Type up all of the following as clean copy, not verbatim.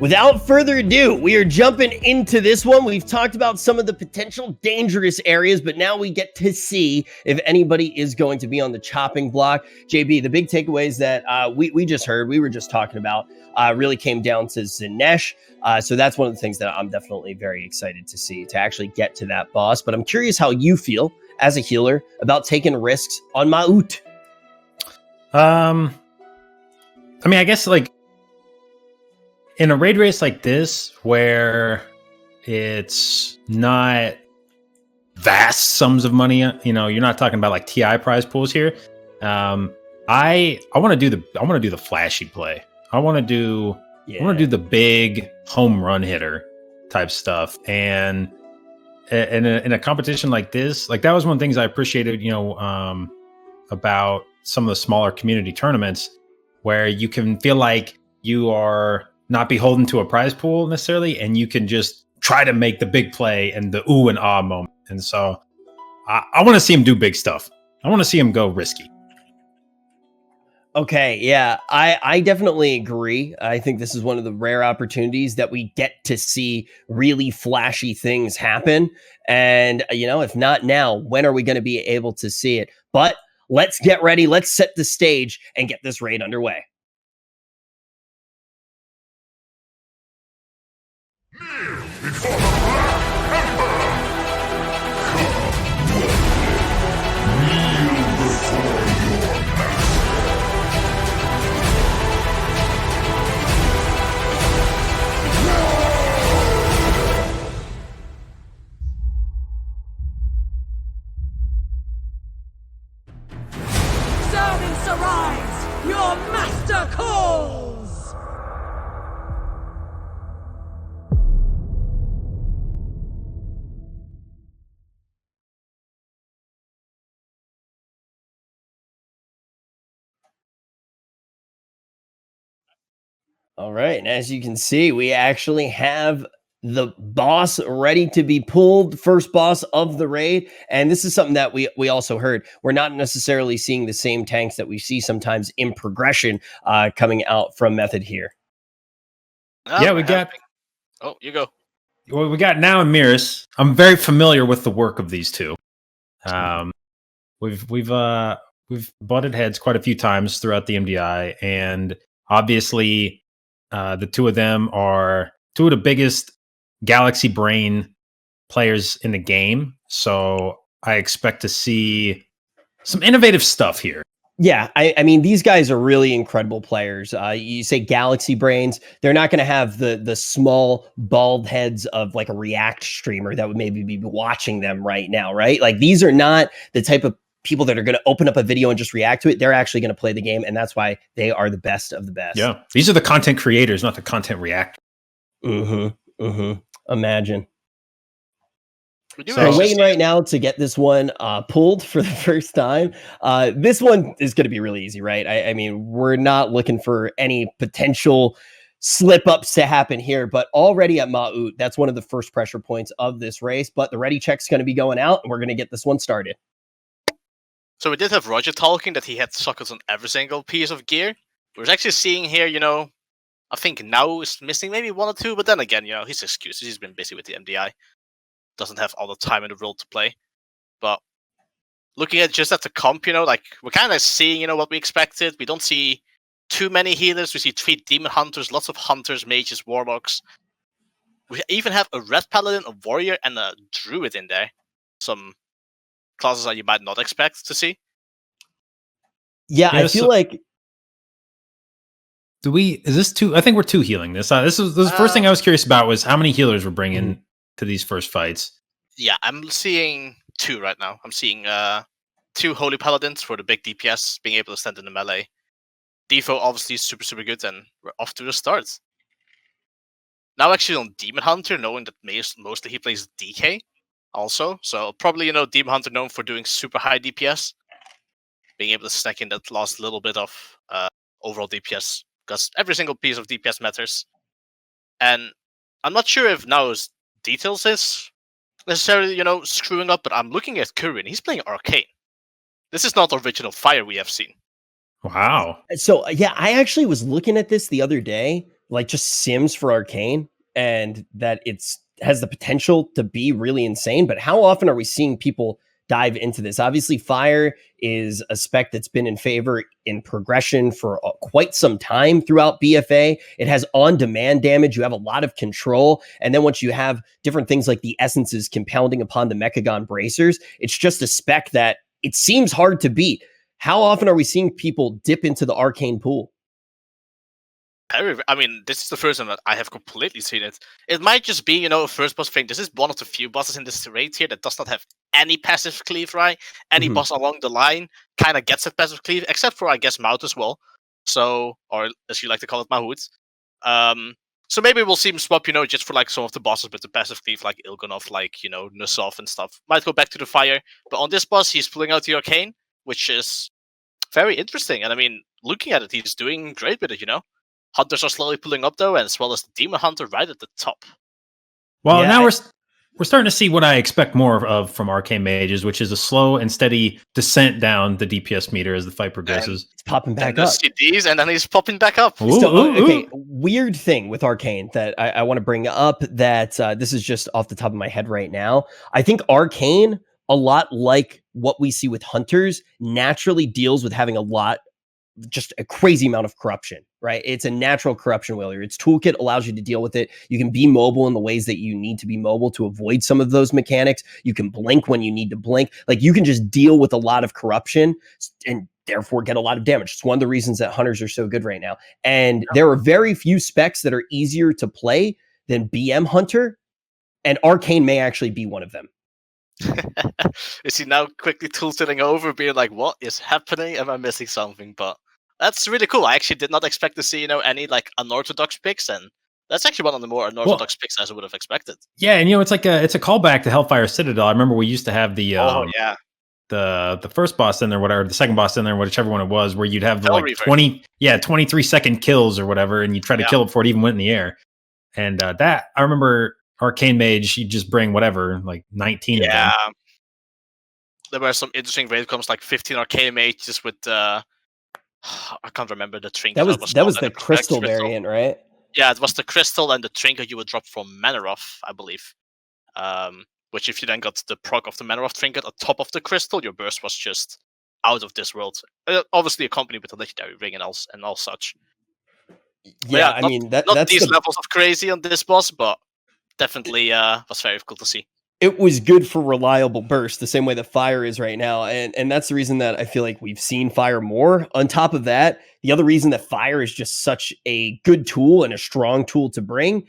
Without further ado, we are jumping into this one. We've talked about some of the potential dangerous areas, but now we get to see if anybody is going to be on the chopping block. JB, the big takeaways that we just heard, we were just talking about, really came down to Zinesh. So that's one of the things that I'm definitely very excited to see, to actually get to that boss. But I'm curious how you feel as a healer about taking risks on MY'ALOTHA. I mean, I guess like in a raid race like this, where it's not vast sums of money, you know, you're not talking about like TI prize pools here. I want to do the flashy play. I want to do the big home run hitter type stuff. And in a competition like this, like that was one of the things I appreciated, you know, about some of the smaller community tournaments, where you can feel like you are not beholden to a prize pool necessarily, and you can just try to make the big play and the ooh and ah moment. And so I want to see him do big stuff. I want to see him go risky. Okay, yeah, I definitely agree. I think this is one of the rare opportunities that we get to see really flashy things happen. And, you know, if not now, when are we going to be able to see it? But let's get ready. Let's set the stage and get this raid underway. Servants arise! Your master calls! All right, and as you can see, we actually have the boss ready to be pulled, first boss of the raid. And this is something that we also heard. We're not necessarily seeing the same tanks that we see sometimes in progression coming out from Method here. Yeah, we got. Oh, you go. Well, we got Now and Miris. I'm very familiar with the work of these two. We've butted heads quite a few times throughout the MDI, and obviously, the two of them are two of the biggest galaxy brain players in the game. So I expect to see some innovative stuff here. Yeah, I mean, these guys are really incredible players. You say galaxy brains, they're not going to have the small bald heads of like a React streamer that would maybe be watching them right now, right? Like these are not the type of people that are going to open up a video and just react to it. They're actually going to play the game, and that's why they are the best of the best. Yeah, these are the content creators, not the content reactors. Imagine. So we're waiting right now to get this one pulled for the first time. This one is going to be really easy, right? I mean, we're not looking for any potential slip-ups to happen here, but already at MY'ALOTHA, that's one of the first pressure points of this race. But the ready check's going to be going out, and we're going to get this one started. So we did have Roger talking that he had sockets on every single piece of gear. We're actually seeing here, you know, I think Now is missing maybe one or two, but then again, you know, his excuses, he's been busy with the MDI. Doesn't have all the time in the world to play. But looking at just at the comp, you know, like we're kind of seeing, you know, what we expected. We don't see too many healers. We see 3 demon hunters, lots of hunters, mages, warlocks. We even have a red paladin, a warrior, and a druid in there. Some classes that you might not expect to see. Yeah, I feel like. Is this two? I think we're two healing this. This was the first thing I was curious about was how many healers we're bringing to these first fights. Yeah, I'm seeing 2 right now. I'm seeing 2 holy paladins for the big DPS, being able to stand in the melee. Defo obviously is super, super good, and we're off to the start. Now actually on Demon Hunter, knowing that mostly he plays DK also. So probably, you know, Demon Hunter known for doing super high DPS. Being able to stack in that last little bit of overall DPS, because every single piece of DPS matters. And I'm not sure if Now's details is necessarily, you know, screwing up, but I'm looking at Curry and he's playing Arcane. This is not original Fire we have seen. Wow. So yeah, I actually was looking at this the other day like just sims for Arcane, and that has the potential to be really insane. But how often are we seeing people dive into this? Obviously, Fire is a spec that's been in favor in progression for quite some time throughout BFA. It has on-demand damage. You have a lot of control. And then once you have different things like the essences compounding upon the Mechagon bracers, it's just a spec that it seems hard to beat. How often are we seeing people dip into the Arcane pool? I mean, this is the first time that I have completely seen it. It might just be, a first boss thing. This is one of the few bosses in this raid here that does not have any passive cleave, right? Any boss along the line kind of gets a passive cleave, except for, I guess, Maut as well. So, or as you like to call it, Mahout. So maybe we'll see him swap, just for like some of the bosses with the passive cleave, like Il'gynoth, like, Nusov and stuff. Might go back to the Fire. But on this boss, he's pulling out the Arcane, which is very interesting. And I mean, looking at it, he's doing great with it, Hunters are slowly pulling up though, as well as the Demon Hunter right at the top. Well, now we're starting to see what I expect more of from Arcane Mages, which is a slow and steady descent down the DPS meter as the fight progresses. It's popping back up. CDs, and then he's popping back up. Okay, weird thing with Arcane that I want to bring up that this is just off the top of my head right now. I think Arcane, a lot like what we see with Hunters, naturally deals with having just a crazy amount of corruption, right? It's a natural corruption wheeler. Its toolkit allows you to deal with it. You can be mobile in the ways that you need to be mobile to avoid some of those mechanics. You can blink when you need to blink. Like, you can just deal with a lot of corruption and therefore get a lot of damage. It's one of the reasons that Hunters are so good right now. And there are very few specs that are easier to play than BM Hunter, and Arcane may actually be one of them. Is he now quickly tilting over, being like, what is happening? Am I missing something? But that's really cool. I actually did not expect to see, any like unorthodox picks, and that's actually one of the more unorthodox picks as I would have expected. Yeah, and it's like it's a callback to Hellfire Citadel. I remember we used to have the the first boss in there, whatever, the second boss in there, whichever one it was, where you'd have the like 23-second kills or whatever, and you try to kill it before it even went in the air. And that I remember Arcane Mage, you just bring whatever, like 19 of them. There were some interesting raid comes, like 15 Arcane Mages with I can't remember the trinket. That was the crystal variant, right? Yeah, it was the crystal and the trinket you would drop from Manaroth, I believe. Which, if you then got the proc of the Manaroth trinket on top of the crystal, your burst was just out of this world. Obviously accompanied with a legendary ring and all such. Yeah, I mean that's these levels of crazy on this boss, but definitely was very cool to see. It was good for reliable burst, the same way that Fire is right now. And that's the reason that I feel like we've seen Fire more. On top of that, the other reason that Fire is just such a good tool and a strong tool to bring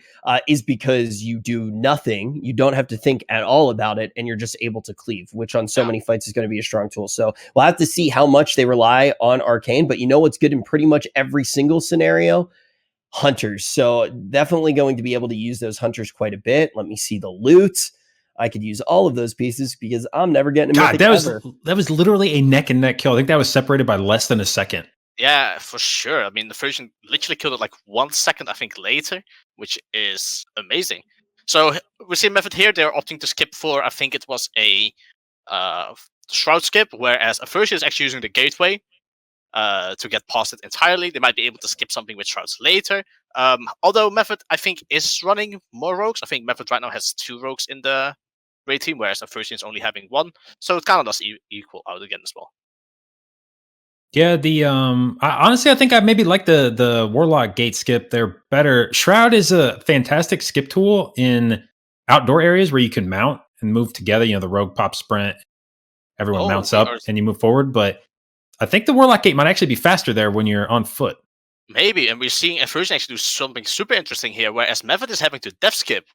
is because you do nothing. You don't have to think at all about it, and you're just able to cleave, which on so many fights is going to be a strong tool. So we'll have to see how much they rely on Arcane, but you know what's good in pretty much every single scenario? Hunters. So definitely going to be able to use those Hunters quite a bit. Let me see the loot. I could use all of those pieces because I'm never getting a mythic that was literally a neck and neck kill. I think that was separated by less than a second. Yeah, for sure. I mean, the version literally killed it like 1 second, I think, later, which is amazing. So we see Method here. They're opting to skip for, I think it was a Shroud skip, whereas Aversion is actually using the gateway to get past it entirely. They might be able to skip something with Shrouds later. Although Method, I think, is running more rogues. I think Method right now has 2 rogues in the raid team, whereas Aversion is only having 1. So it kind of does equal out again as well. Yeah, honestly, I think I maybe like the Warlock gate skip. They're better. Shroud is a fantastic skip tool in outdoor areas where you can mount and move together. The rogue pop sprint, everyone mounts up and you move forward. But I think the Warlock gate might actually be faster there when you're on foot. Maybe, and we're seeing Aversion actually do something super interesting here, whereas Method is having to death skip.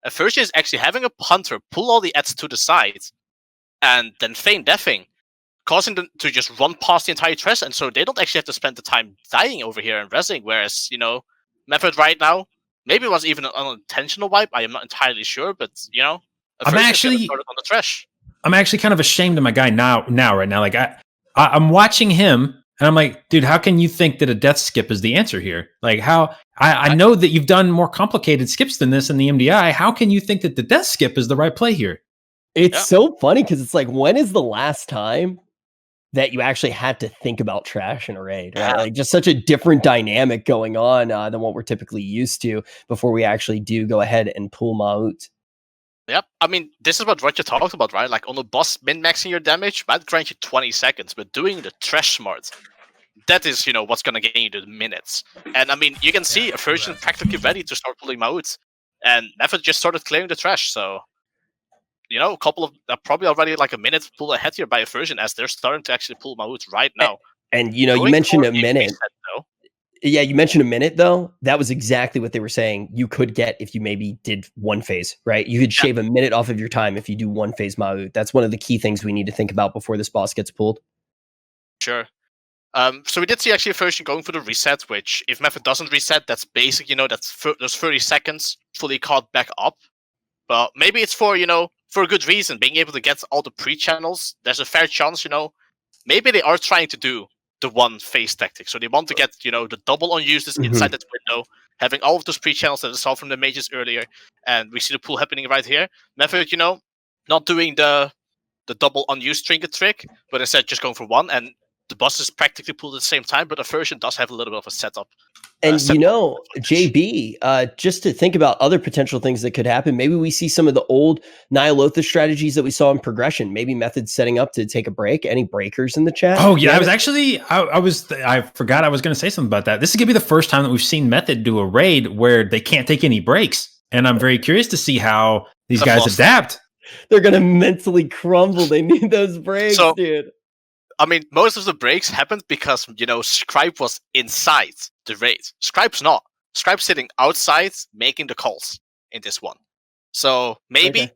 Aversion is actually having a Hunter pull all the ads to the side and then feign deathing, causing them to just run past the entire trash, and so they don't actually have to spend the time dying over here and resing, whereas, Method right now, maybe it was even an unintentional wipe, I am not entirely sure, but, I'm actually on the trash. I'm actually kind of ashamed of my guy right now. Like, I'm watching him, and I'm like, dude, how can you think that a death skip is the answer here? Like, how I know that you've done more complicated skips than this in the MDI. How can you think that the death skip is the right play here? It's so funny because it's like, when is the last time that you actually had to think about trash in a raid, right? Like just such a different dynamic going on than what we're typically used to before we actually do go ahead and pull Maut. Yep. I mean, this is what Roger talked about, right? Like on a boss, min-maxing your damage might grant you 20 seconds, but doing the trash smart, that is, what's going to gain you the minutes. And I mean, you can see Aversion practically ready to start pulling Maut. And Method just started clearing the trash, so a couple of probably already like a minute pull ahead here by Aversion as they're starting to actually pull Maut right now. And you mentioned a minute. Yeah, you mentioned a minute though. That was exactly what they were saying. You could get if you maybe did one phase, right? You could shave a minute off of your time if you do one phase Maut. That's one of the key things we need to think about before this boss gets pulled. Sure. So we did see actually Aversion going for the reset, which if Method doesn't reset, that's basic, that's those 30 seconds fully caught back up. But maybe it's for a good reason, being able to get all the pre-channels. There's a fair chance, maybe they are trying to do the one phase tactic. So they want to get, the double unuses inside that window, having all of those pre-channels that I saw from the mages earlier. And we see the pull happening right here. Method, not doing the double unused trinket trick, but instead just going for one. And the boss is practically pulled at the same time, but Aversion does have a little bit of a setup. And JB, just to think about other potential things that could happen, maybe we see some of the old NY'ALOTHA strategies that we saw in progression. Maybe Method setting up to take a break. Any breakers in the chat? Oh yeah, I was actually I forgot I was going to say something about that. This is going to be the first time that we've seen Method do a raid where they can't take any breaks, and I'm very curious to see how these guys adapt. They're going to mentally crumble. They need those breaks, dude. I mean, most of the breaks happened because, Scribe was inside the raid. Scribe's not. Scribe's sitting outside making the calls in this one. So maybe,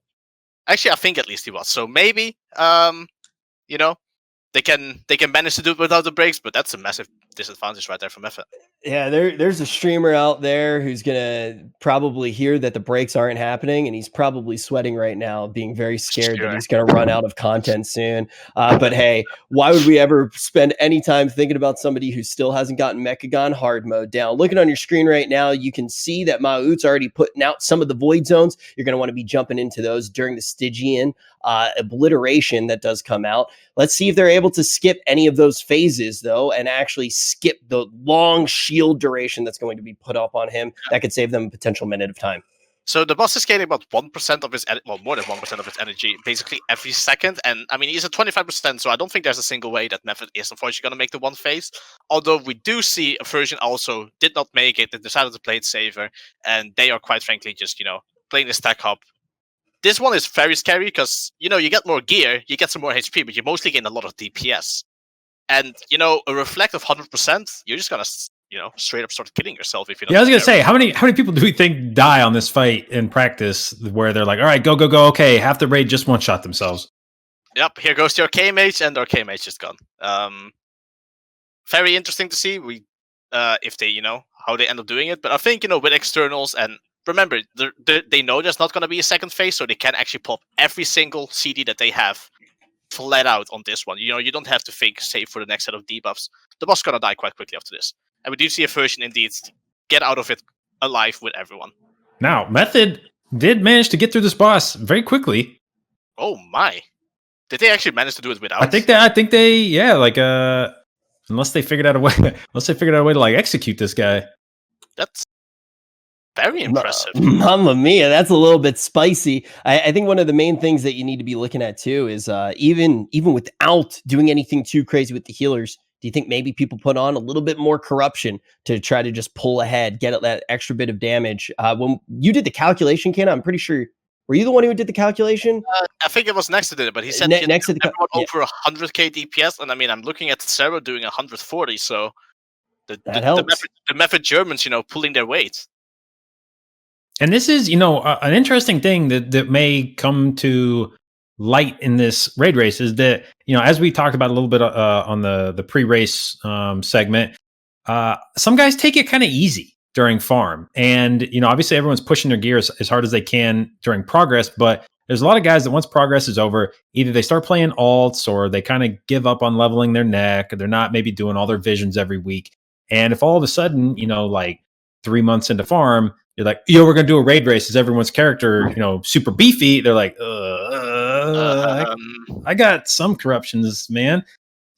actually, I think at least he was. So maybe, they can manage to do it without the breaks, but that's a massive disadvantage right there for Method. Yeah, there's a streamer out there who's gonna probably hear that the breaks aren't happening, and he's probably sweating right now, being very scared that he's gonna run out of content soon. But hey, why would we ever spend any time thinking about somebody who still hasn't gotten Mechagon hard mode down? Looking on your screen right now, you can see that Maut's already putting out some of the void zones. You're gonna want to be jumping into those during the Stygian obliteration that does come out. Let's see if they're able to skip any of those phases though, and actually skip the long shield duration that's going to be put up on him. That could save them a potential minute of time. So the boss is gaining about 1% of his, more than 1% of his energy, basically every second. And I mean, he's at 25%, so I don't think there's a single way that Method is unfortunately going to make the one phase. Although we do see Aversion also did not make it. They decided to play it safer, and they are quite frankly just, playing the stack up. This one is very scary because, you get more gear, you get some more HP, but you mostly gain a lot of DPS. And, a reflect of 100%, you're just going to, straight up start killing yourself if you don't. Yeah, I was going to say, how many people do we think die on this fight in practice where they're like, all right, go, okay, half the raid just one-shot themselves? Yep, here goes the Arcane Mage, and the Arcane Mage is gone. Very interesting to see if they, how they end up doing it. But I think, with externals and remember, they know there's not going to be a second phase, so they can actually pop every single CD that they have flat out on this one. You don't have to think, save for the next set of debuffs. The boss is going to die quite quickly after this. And we do see Aversion indeed get out of it alive with everyone. Now, Method did manage to get through this boss very quickly. Oh my. Did they actually manage to do it without? I think they unless they figured out a way to like execute this guy. That's very impressive. Mamma mia, that's a little bit spicy. I think one of the main things that you need to be looking at too is even without doing anything too crazy with the healers, do you think maybe people put on a little bit more corruption to try to just pull ahead, get that extra bit of damage? When you did the calculation, Ken, I'm pretty sure, were you the one who did the calculation? I think it was next to it, but he said next to the over 100k DPS, and I mean, I'm looking at Sarah doing 140, so the Method Germans, pulling their weight. And this is, an interesting thing that may come to light in this raid race is that, as we talked about a little bit on the pre-race segment, some guys take it kind of easy during farm. And, obviously everyone's pushing their gear as hard as they can during progress, but there's a lot of guys that once progress is over, either they start playing alts or they kind of give up on leveling their neck, or they're not maybe doing all their visions every week. And if all of a sudden, like 3 months into farm, you're like, we're going to do a raid race. Is everyone's character, super beefy? They're like, I got some corruptions, man.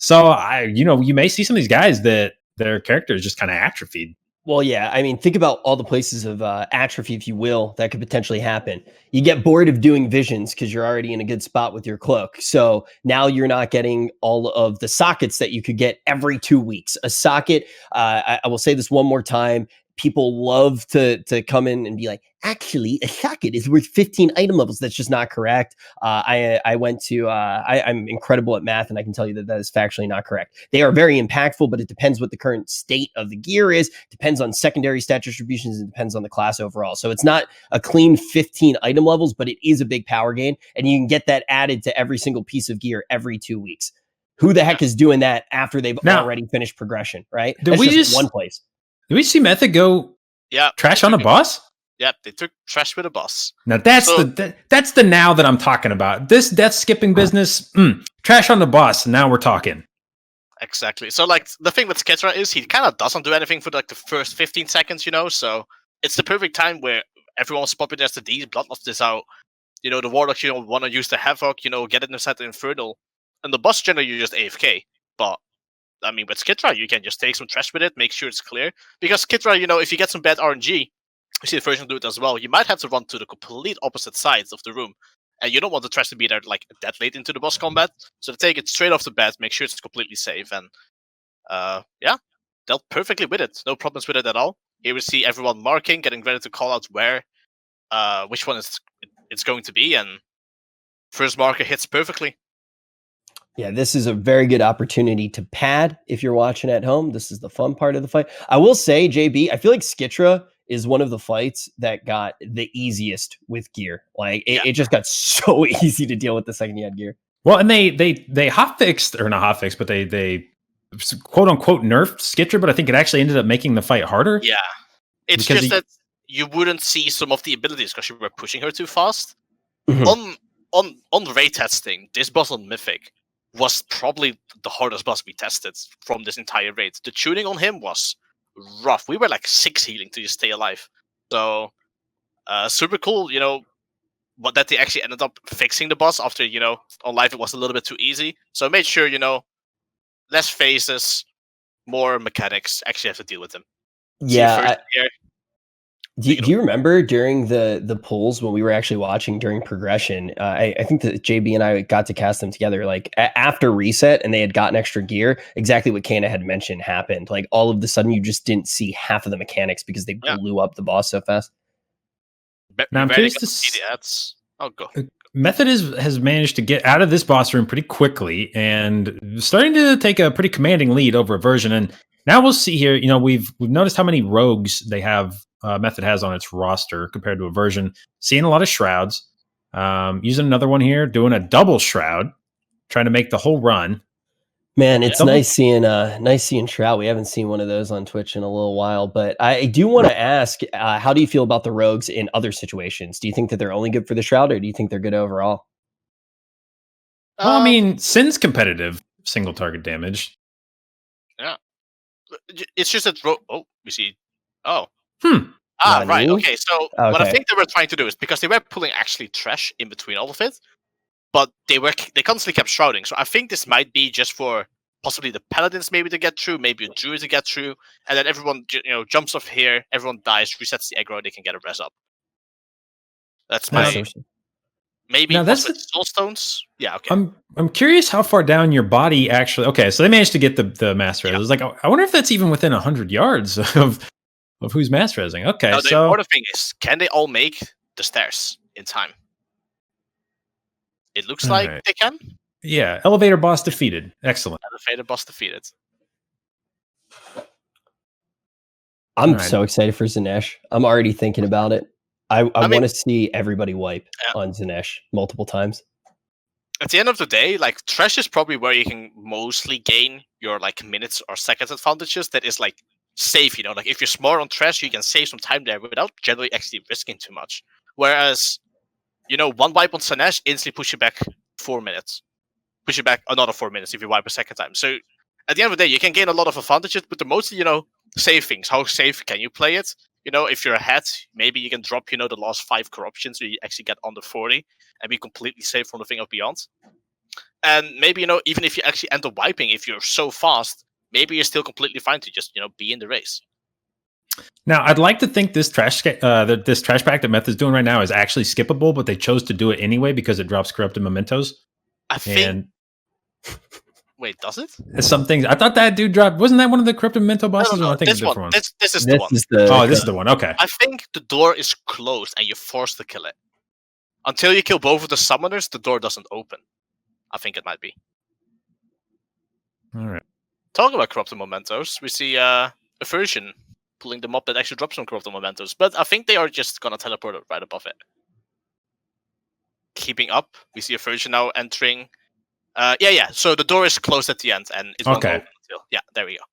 So you may see some of these guys that their character is just kind of atrophied. Well, yeah. I mean, think about all the places of atrophy, if you will, that could potentially happen. You get bored of doing visions because you're already in a good spot with your cloak. So now you're not getting all of the sockets that you could get every 2 weeks. A socket, I will say this one more time. People love to come in and be like, actually, a socket is worth 15 item levels. That's just not correct. I went to, I'm incredible at math, and I can tell you that is factually not correct. They are very impactful, but it depends what the current state of the gear is, depends on secondary stat distributions, and depends on the class overall. So it's not a clean 15 item levels, but it is a big power gain, and you can get that added to every single piece of gear every 2 weeks. Who the heck is doing that after they've already finished progression, right? Did we just one place. Did we see Mythic go trash on a boss? Yeah, they took trash with a boss. Now that's the now that I'm talking about. This death skipping business, trash on the boss. Now we're talking. Exactly. So like the thing with Skitra is he kind of doesn't do anything for like the first 15 seconds, so it's the perfect time where everyone's popping as the D, Bloodlust is out, the Warlocks, want to use the Havoc, get it inside the Infernal, and the boss generally you just AFK. But I mean, with Skitra, you can just take some trash with it, make sure it's clear. Because Skitra, if you get some bad RNG, you see the version do it as well, you might have to run to the complete opposite sides of the room. And you don't want the trash to be there like that late into the boss combat. So to take it straight off the bat, make sure it's completely safe. And dealt perfectly with it. No problems with it at all. Here we see everyone marking, getting ready to call out which one it's going to be. And first marker hits perfectly. Yeah, this is a very good opportunity to pad if you're watching at home. This is the fun part of the fight. I will say, JB, I feel like Skitra is one of the fights that got the easiest with gear. Like it just got so easy to deal with the second you had gear. Well, and they hotfixed, or not hotfixed, but they quote unquote nerfed Skitra, but I think it actually ended up making the fight harder. Yeah, it's just that you wouldn't see some of the abilities because you were pushing her too fast. Mm-hmm. On the raid testing, this boss on Mythic was probably the hardest boss we tested from this entire raid. The tuning on him was rough. We were like 6 healing to just stay alive. So, super cool, but that they actually ended up fixing the boss after, on live it was a little bit too easy. So I made sure, less phases, more mechanics, actually have to deal with them. Yeah. Do you remember during the polls when we were actually watching during progression? I think that JB and I got to cast them together. Like after reset, and they had gotten extra gear. Exactly what Kana had mentioned happened. Like all of a sudden, you just didn't see half of the mechanics because they blew up the boss so fast. Now I'm curious to see the ads. Oh, go. Method has managed to get out of this boss room pretty quickly and starting to take a pretty commanding lead over Aversion. And now we'll see here. We've noticed how many rogues they have. Method has on its roster compared to Aversion. Seeing a lot of shrouds. Using another one here, doing a double shroud, trying to make the whole run. Man, it's nice seeing shroud. We haven't seen one of those on Twitch in a little while. But I do want to ask, how do you feel about the rogues in other situations? Do you think that they're only good for the shroud, or do you think they're good overall? Well, I mean, Sin's competitive single target damage. Yeah, it's just that. We see. Oh. Nani? Right. Okay. So what I think they were trying to do is because they were pulling actually trash in between all of it, but they constantly kept shrouding. So I think this might be just for possibly the paladins maybe to get through, maybe a druid to get through, and then everyone jumps off here, everyone dies, resets the aggro, they can get a res up. That's my maybe. Now that's soul stones. Yeah. Okay. I'm curious how far down your body actually. Okay, so they managed to get the mass res. Yeah. I was like, I wonder if that's even within 100 yards of who's mass resing. Okay, now, the important thing is, can they all make the stairs in time? It looks like they can. Yeah, elevator boss defeated. Excellent. Elevator boss defeated. I'm so excited for Zanesh. I'm already thinking about it. I want to see everybody wipe on Zanesh multiple times. At the end of the day, like trash is probably where you can mostly gain your like minutes or seconds advantages. That is like safe, like if you're smart on trash, you can save some time there without generally actually risking too much. Whereas, one wipe on Zanesh instantly push you back 4 minutes. Push you back another 4 minutes if you wipe a second time. So at the end of the day, you can gain a lot of advantages, but the mostly, safe things. How safe can you play it? If you're ahead, maybe you can drop, the last 5 corruptions so you actually get under 40 and be completely safe from the thing of beyond. And maybe, even if you actually end up wiping, if you're so fast, maybe you're still completely fine to just, be in the race. Now, I'd like to think this trash pack that Method's doing right now is actually skippable, but they chose to do it anyway because it drops corrupted mementos. I think. Wait, does it? Some things. I thought that dude dropped. Wasn't that one of the corrupted memento bosses? No, I think this it's a different one. This is the one. This is the one. Okay. I think the door is closed and you're forced to kill it. Until you kill both of the summoners, the door doesn't open. I think it might be. All right. Talking about corrupted mementos, we see Aversion pulling them up that actually drops some corrupted mementos, but I think they are just gonna teleport right above it. Keeping up, we see Aversion now entering. Yeah. So the door is closed at the end, and it's okay. Until, yeah, there we go.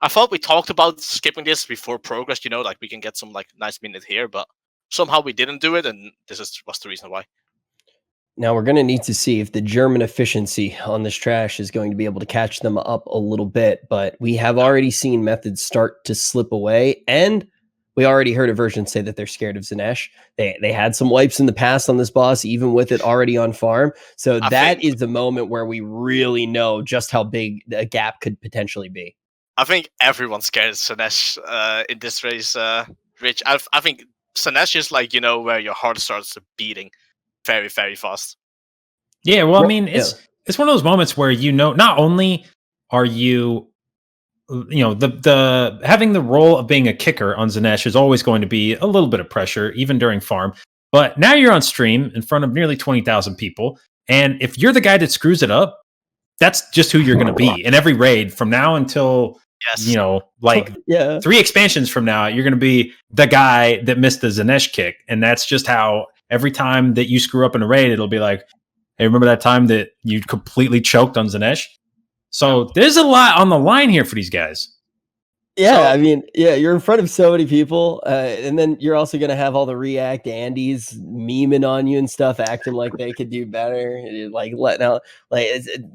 I thought we talked about skipping this before progress. Like we can get some nice minute here, but somehow we didn't do it, and this was the reason why. Now we're going to need to see if the German efficiency on this trash is going to be able to catch them up a little bit, but we have already seen methods start to slip away, and we already heard Aversion say that they're scared of Zanesh. They had some wipes in the past on this boss, even with it already on farm. So that is the moment where we really know just how big a gap could potentially be. I think everyone's scared of Zanesh in this race, Rich. I think Zanesh is where your heart starts beating very, very fast. Yeah, well, I mean, it's one of those moments where not only are you the having the role of being a kicker on Zanesh is always going to be a little bit of pressure, even during farm. But now you're on stream in front of nearly 20,000 people, and if you're the guy that screws it up, that's just who you're going to be in every raid from now until 3 expansions from now. You're going to be the guy that missed the Zanesh kick, and that's just how every time that you screw up in a raid, it'll be like, hey, remember that time that you completely choked on Zanesh? So there's a lot on the line here for these guys. Yeah, you're in front of so many people, and then you're also going to have all the React Andes memeing on you and stuff, acting like they could do better, letting out,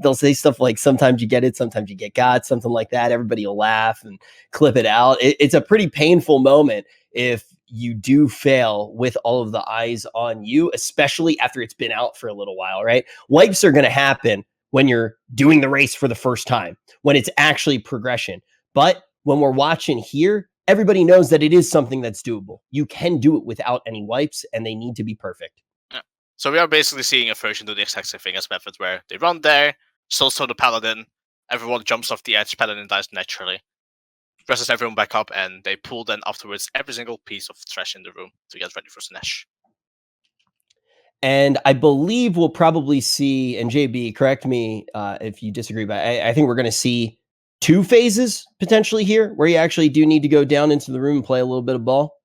they'll say stuff like, sometimes you get it, sometimes you get got, something like that. Everybody will laugh and clip it out. It's a pretty painful moment if you do fail with all of the eyes on you, especially after it's been out for a little while, right? Wipes are going to happen when you're doing the race for the first time, when it's actually progression. But when we're watching here, everybody knows that it is something that's doable. You can do it without any wipes, and they need to be perfect. Yeah. So we are basically seeing Aversion do the exact same thing as Method, where they run there, so the Paladin, everyone jumps off the edge, Paladin dies naturally, presses everyone back up, and they pull then afterwards every single piece of trash in the room to get ready for Zanesh. And I believe we'll probably see, and JB, correct me if you disagree, but I think we're going to see 2 phases potentially here where you actually do need to go down into the room and play a little bit of ball.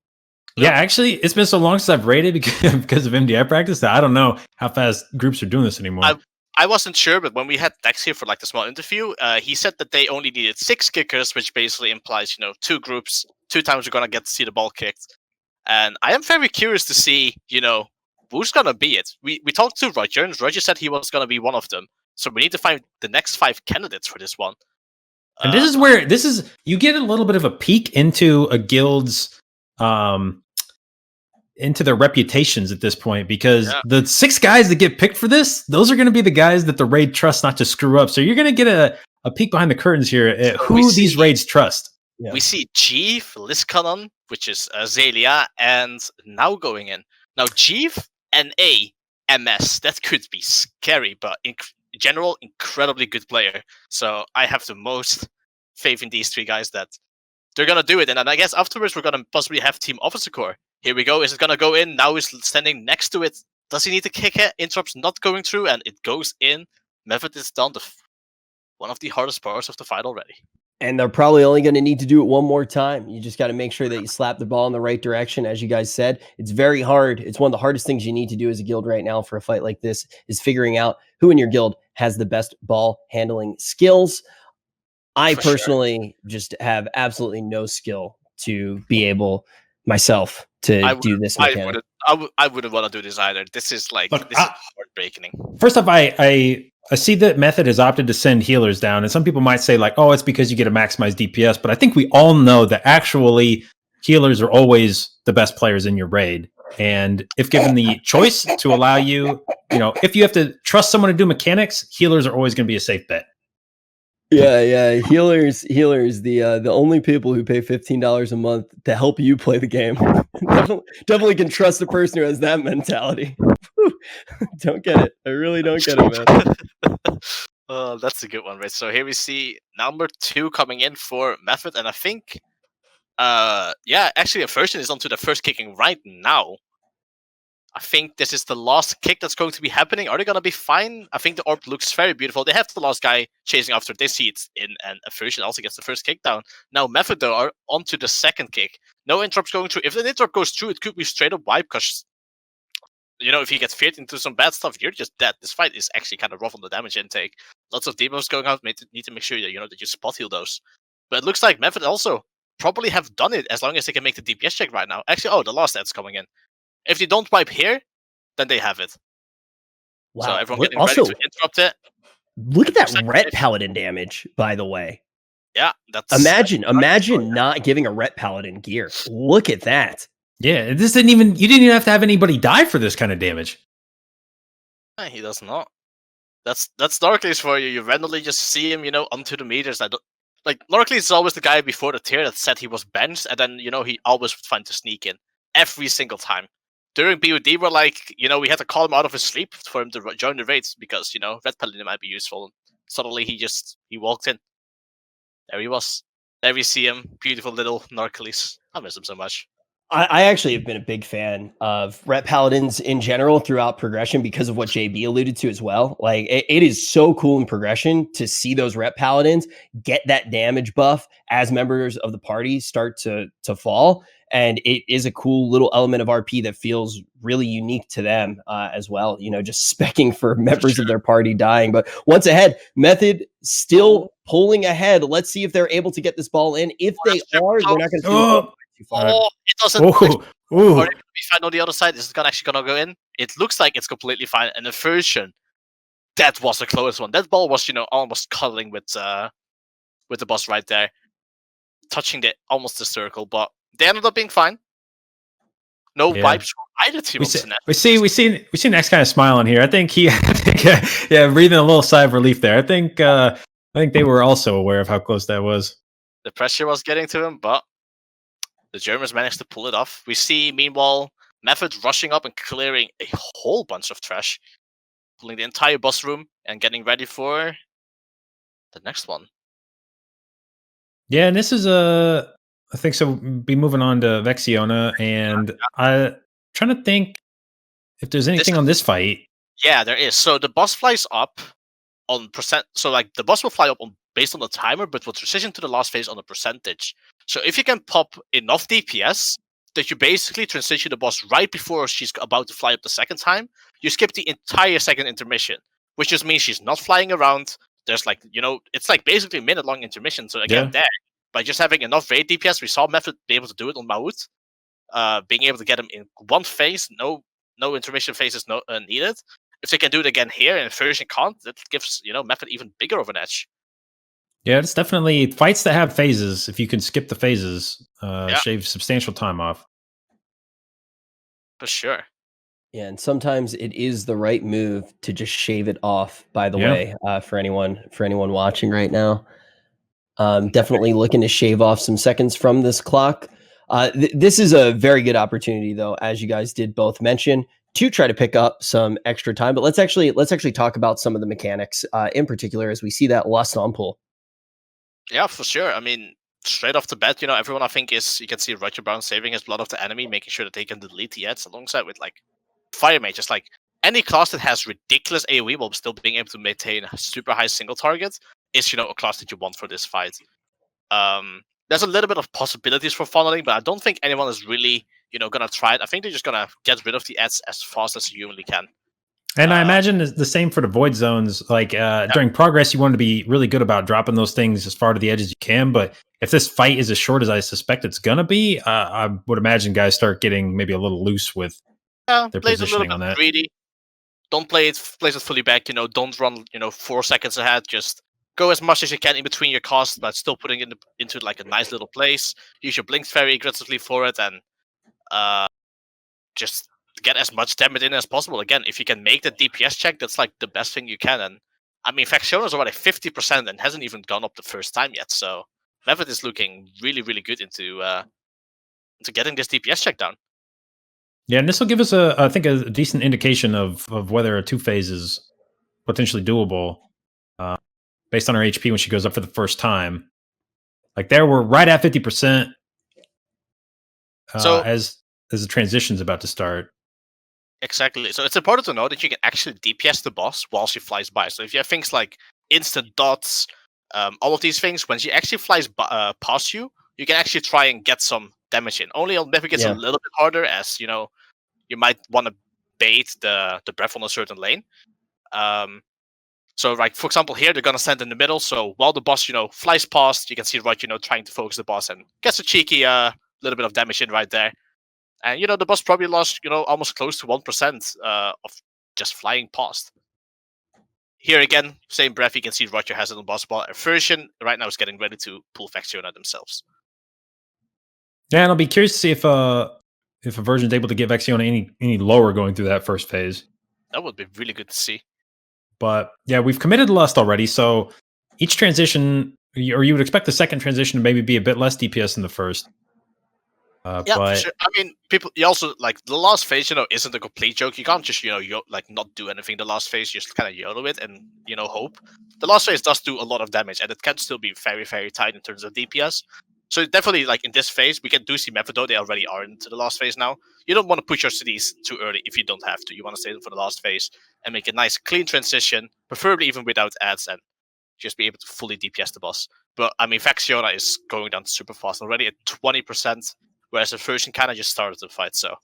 Yeah, actually, it's been so long since I've raided because of MDI practice that I don't know how fast groups are doing this anymore. I wasn't sure, but when we had Dex here for the small interview, he said that they only needed 6 kickers, which basically implies 2 groups, 2 times we're gonna get to see the ball kicked. And I am very curious to see who's gonna be it. We talked to Roger, and Roger said he was gonna be one of them. So we need to find the next 5 candidates for this one. And this is where you get a little bit of a peek into a guild's into their reputations at this point, because the 6 guys that get picked for this, those are going to be the guys that the raid trusts not to screw up. So you're going to get a peek behind the curtains here at who these raids trust. Yeah. We see Jeeve, Liskanon, which is Zelia, and now going in. Now Jeeve, NA, MS, that could be scary, but in general, incredibly good player. So I have the most faith in these 3 guys that they're going to do it. And then I guess afterwards we're going to possibly have Team Officer Core. Here we go. Is it going to go in? Now he's standing next to it. Does he need to kick it? Interrupts not going through, and it goes in. Method is done. One of the hardest parts of the fight already. And they're probably only going to need to do it one more time. You just got to make sure that you slap the ball in the right direction. As you guys said, it's very hard. It's one of the hardest things you need to do as a guild right now for a fight like this, is figuring out who in your guild has the best ball handling skills. I personally just have absolutely no skill to be able myself to do this mechanic. I wouldn't want to do this either. This is heartbreaking. First off, I see that Method has opted to send healers down, and some people might say oh, it's because you get a maximized DPS, but I think we all know that actually healers are always the best players in your raid. And if given the choice to allow you, if you have to trust someone to do mechanics, healers are always going to be a safe bet. Yeah. Healers, the only people who pay $15 a month to help you play the game. definitely can trust a person who has that mentality. Don't get it. I really don't get it, man. That's a good one, right? So here we see number 2 coming in for Method, and I think, actually Aversion is onto the first kicking right now. I think this is the last kick that's going to be happening. Are they going to be fine? I think the orb looks very beautiful. They have the last guy chasing after. They see it's in, and Aversion also gets the first kick down. Now Method, though, are onto the second kick. No interrupts going through. If an interrupt goes through, it could be straight up wipe, because, if he gets feared into some bad stuff, you're just dead. This fight is actually kind of rough on the damage intake. Lots of debuffs going out. Need to make sure that, that you spot heal those. But it looks like Method also probably have done it, as long as they can make the DPS check right now. Actually, the last ad's coming in. If they don't wipe here, then they have it. Wow. So everyone getting ready to interrupt it. Look at that Ret Paladin damage, by the way. Yeah, that's imagine not giving a Ret Paladin gear. Look at that. Yeah, you didn't even have to have anybody die for this kind of damage. He does not. That's Narcles for you. You randomly just see him, onto the meters. Narcles is always the guy before the tier that said he was benched, and then he always would find to sneak in every single time. During BOD, we're like, we had to call him out of his sleep for him to join the raids, because, Red Paladin might be useful. And suddenly he walked in. There he was. There we see him. Beautiful little Narcles. I miss him so much. I actually have been a big fan of Ret Paladins in general throughout progression, because of what JB alluded to as well. Like, it is so cool in progression to see those Ret Paladins get that damage buff as members of the party start to fall. And it is a cool little element of RP that feels really unique to them as well. Just specking for members of their party dying. But once ahead, Method still pulling ahead. Let's see if they're able to get this ball in. If they are, we're not going to see it doesn't. Are they going to be fine on the other side? Is it actually going to go in? It looks like it's completely fine. And Aversion, that was the closest one. That ball was, almost cuddling with the boss right there, touching almost the circle, but they ended up being fine. No wipes from either team. We see Next kind of smiling here. I think breathing a little sigh of relief there. I think they were also aware of how close that was. The pressure was getting to him, but the Germans managed to pull it off. We see, meanwhile, Method rushing up and clearing a whole bunch of trash, pulling the entire boss room and getting ready for the next one. Yeah, and this is I think so. Be moving on to Vexiona, and I'm trying to think if there's anything on this fight. Yeah, there is. So the boss flies up on percent. So the boss will fly up based on the timer, but will transition to the last phase on a percentage. So if you can pop enough DPS that you basically transition the boss right before she's about to fly up the second time, you skip the entire second intermission, which just means she's not flying around. There's it's like basically a minute-long intermission. So again, by just having enough raid DPS, we saw Method be able to do it on Maut, being able to get him in one phase, no intermission phases needed. If they can do it again here and Aversion can't, that gives Method even bigger of an edge. Yeah, it's definitely fights that have phases. If you can skip the phases, shave substantial time off. For sure. Yeah, and sometimes it is the right move to just shave it off, by the way, for anyone watching right now. Definitely looking to shave off some seconds from this clock. This is a very good opportunity, though, as you guys did both mention, to try to pick up some extra time. But let's actually talk about some of the mechanics in particular as we see that Lust on pull. Yeah, for sure. I mean, straight off the bat, everyone I think you can see Roger Brown saving his blood of the enemy, making sure that they can delete the ads alongside with Fire Mages. Any class that has ridiculous AoE while still being able to maintain a super high single target is a class that you want for this fight. There's a little bit of possibilities for funneling, but I don't think anyone is really gonna try it. I think they're just gonna get rid of the ads as fast as you humanly can. And I imagine it's the same for the void zones. During progress, you want to be really good about dropping those things as far to the edge as you can. But if this fight is as short as I suspect it's gonna be, I would imagine guys start getting maybe a little loose with their positioning on that. Greedy. Don't play it fully back. Don't run 4 seconds ahead. Just go as much as you can in between your casts, but still putting it into a nice little place. Use your blinks very aggressively for it, and just get as much damage in as possible. Again, if you can make the DPS check, that's like the best thing you can. And I mean, Factiona's already 50% and hasn't even gone up the first time yet. So Method is looking really, really good into getting this DPS check down. Yeah, and this will give us I think a decent indication of whether a 2-phase is potentially doable, based on her HP when she goes up for the first time. Like there, we're right at 50%. So as the transition's about to start. Exactly. So it's important to know that you can actually DPS the boss while she flies by. So if you have things like instant dots, all of these things, when she actually flies past you, you can actually try and get some damage in. Only on Method gets a little bit harder, as you know, you might want to bait the breath on a certain lane. So like for example here they're gonna stand in the middle. So while the boss flies past, you can see right trying to focus the boss and gets a cheeky little bit of damage in right there. And the boss probably lost almost close to 1% of just flying past. Here again, same breath, you can see Roger has it on boss ball. Aversion right now is getting ready to pull Factiona themselves. Yeah, and I'll be curious to see if Aversion's able to get Vexiona any lower going through that first phase. That would be really good to see. But yeah, we've committed Lust already, so each transition, or you would expect the second transition to maybe be a bit less DPS than the first. Yeah, but for sure. I mean, you also like the last phase. Isn't a complete joke. You can't just not do anything. The last phase, just kind of YOLO it and hope. The last phase does do a lot of damage, and it can still be very, very tight in terms of DPS. So definitely, like in this phase, we can do see Mephisto. They already are into the last phase now. You don't want to push your cities too early if you don't have to. You want to save them for the last phase and make a nice, clean transition, preferably even without ads, and just be able to fully DPS the boss. But I mean, Factiona is going down super fast already at 20%. Whereas Aversion kind of just started the fight, so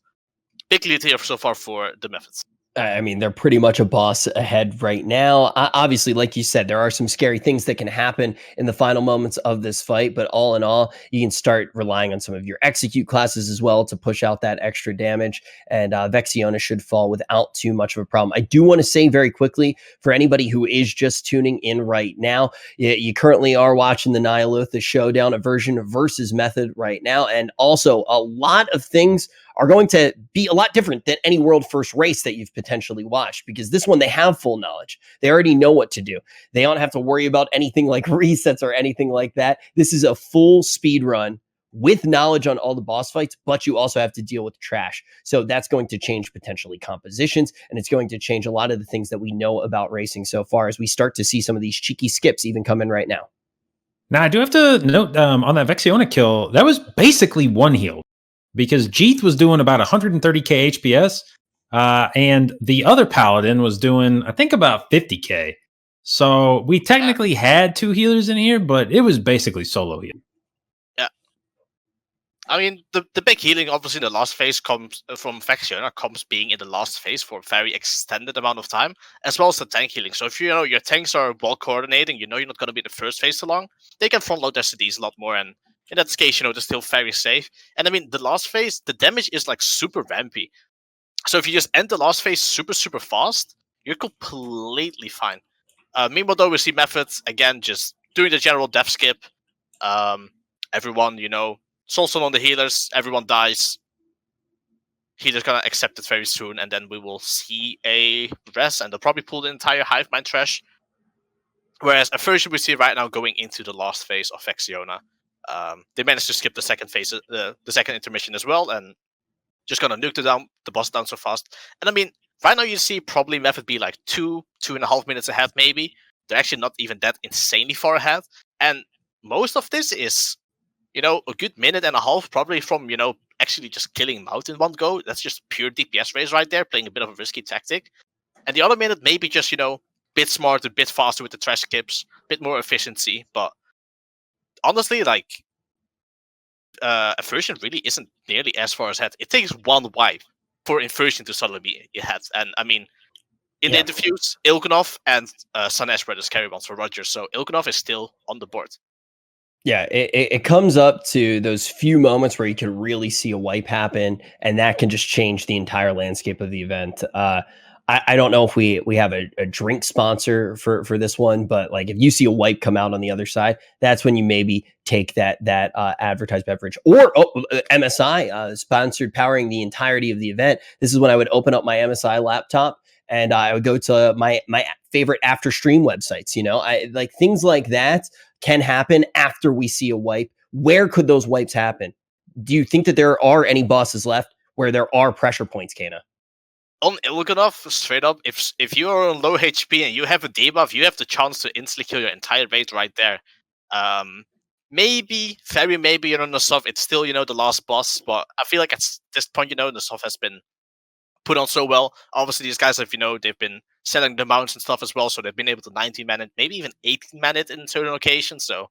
big lead here so far for the Methods. I mean, they're pretty much a boss ahead right now. Obviously, like you said, there are some scary things that can happen in the final moments of this fight, but all in all, you can start relying on some of your execute classes as well to push out that extra damage, and Vexiona should fall without too much of a problem. I do want to say very quickly, for anybody who is just tuning in right now, you currently are watching the NY'ALOTHA showdown, Aversion versus Method right now, and also a lot of things are going to be a lot different than any world first race that you've potentially watched, because this one, they have full knowledge. They already know what to do. They don't have to worry about anything like resets or anything like that. This is a full speed run with knowledge on all the boss fights, but you also have to deal with trash. So that's going to change potentially compositions, and it's going to change a lot of the things that we know about racing so far as we start to see some of these cheeky skips even come in right now. Now, I do have to note on that Vexiona kill, that was basically one heal, because Jeeth was doing about 130k HPS, and the other Paladin was doing, I think, about 50k. So we technically had two healers in here, but it was basically solo heal. Yeah. I mean, the big healing, obviously, in the last phase comes from Factiona, comes being in the last phase for a very extended amount of time, as well as the tank healing. So if your tanks are well coordinating, you're not going to be in the first phase so long, they can front load their CDs a lot more, and in that case, they're still very safe. And I mean, the last phase, the damage is like super rampy. So if you just end the last phase super, super fast, you're completely fine. Meanwhile, though, we see Methods, again, just doing the general death skip. Everyone, Soulstone on the healers, everyone dies. Healer's gonna accept it very soon, and then we will see a rest, and they'll probably pull the entire Hive Mind trash. Whereas Aversion we see right now going into the last phase of Vexiona. They managed to skip the second phase, the second intermission as well, and just gonna nuke the boss down so fast. And I mean, right now you see probably Method be like 2.5 minutes ahead, maybe. They're actually not even that insanely far ahead. And most of this is, a good minute and a half, probably from, actually just killing Mout in one go. That's just pure DPS race right there, playing a bit of a risky tactic. And the other minute, maybe just, bit smarter, bit faster with the trash skips, bit more efficiency, but honestly, like, Aversion really isn't nearly as far ahead. It takes one wipe for Aversion to suddenly be ahead. And I mean, in the interviews, Ilkunov and Sun Brothers carry ones for Roger, so Ilkunov is still on the board. Yeah, it comes up to those few moments where you can really see a wipe happen, and that can just change the entire landscape of the event. I don't know if we have a drink sponsor for this one, but like if you see a wipe come out on the other side, that's when you maybe take that advertised beverage. Or MSI sponsored powering the entirety of the event. This is when I would open up my MSI laptop and I would go to my favorite after stream websites. You know, I like things like that can happen after we see a wipe. Where could those wipes happen? Do you think that there are any bosses left where there are pressure points, Kana? On Il'gynoth, straight up, if you are on low HP and you have a debuff, you have the chance to instantly kill your entire raid right there. Maybe, very maybe you're on the Soft, it's still, the last boss, but I feel like at this point, the Soft has been put on so well. Obviously, these guys have, they've been selling the mounts and stuff as well, so they've been able to 19-man it, maybe even 18-man it in certain occasions, so.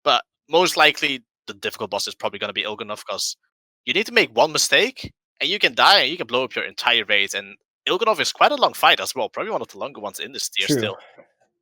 But most likely, the difficult boss is probably going to be Il'gynoth, because you need to make one mistake, and you can die, and you can blow up your entire raid. And Il'gynoth is quite a long fight as well. Probably one of the longer ones in this tier still.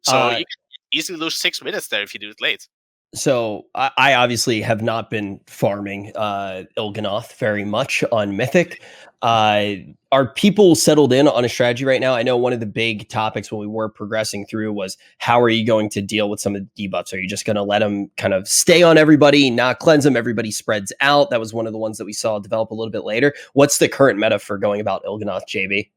So you can easily lose 6 minutes there if you do it late. So I obviously have not been farming Il'gynoth very much on Mythic. Are people settled in on a strategy right now? I know one of the big topics when we were progressing through was how are you going to deal with some of the debuffs? Are you just going to let them kind of stay on everybody, not cleanse them? Everybody spreads out. That was one of the ones that we saw develop a little bit later. What's the current meta for going about Il'gynoth, JB?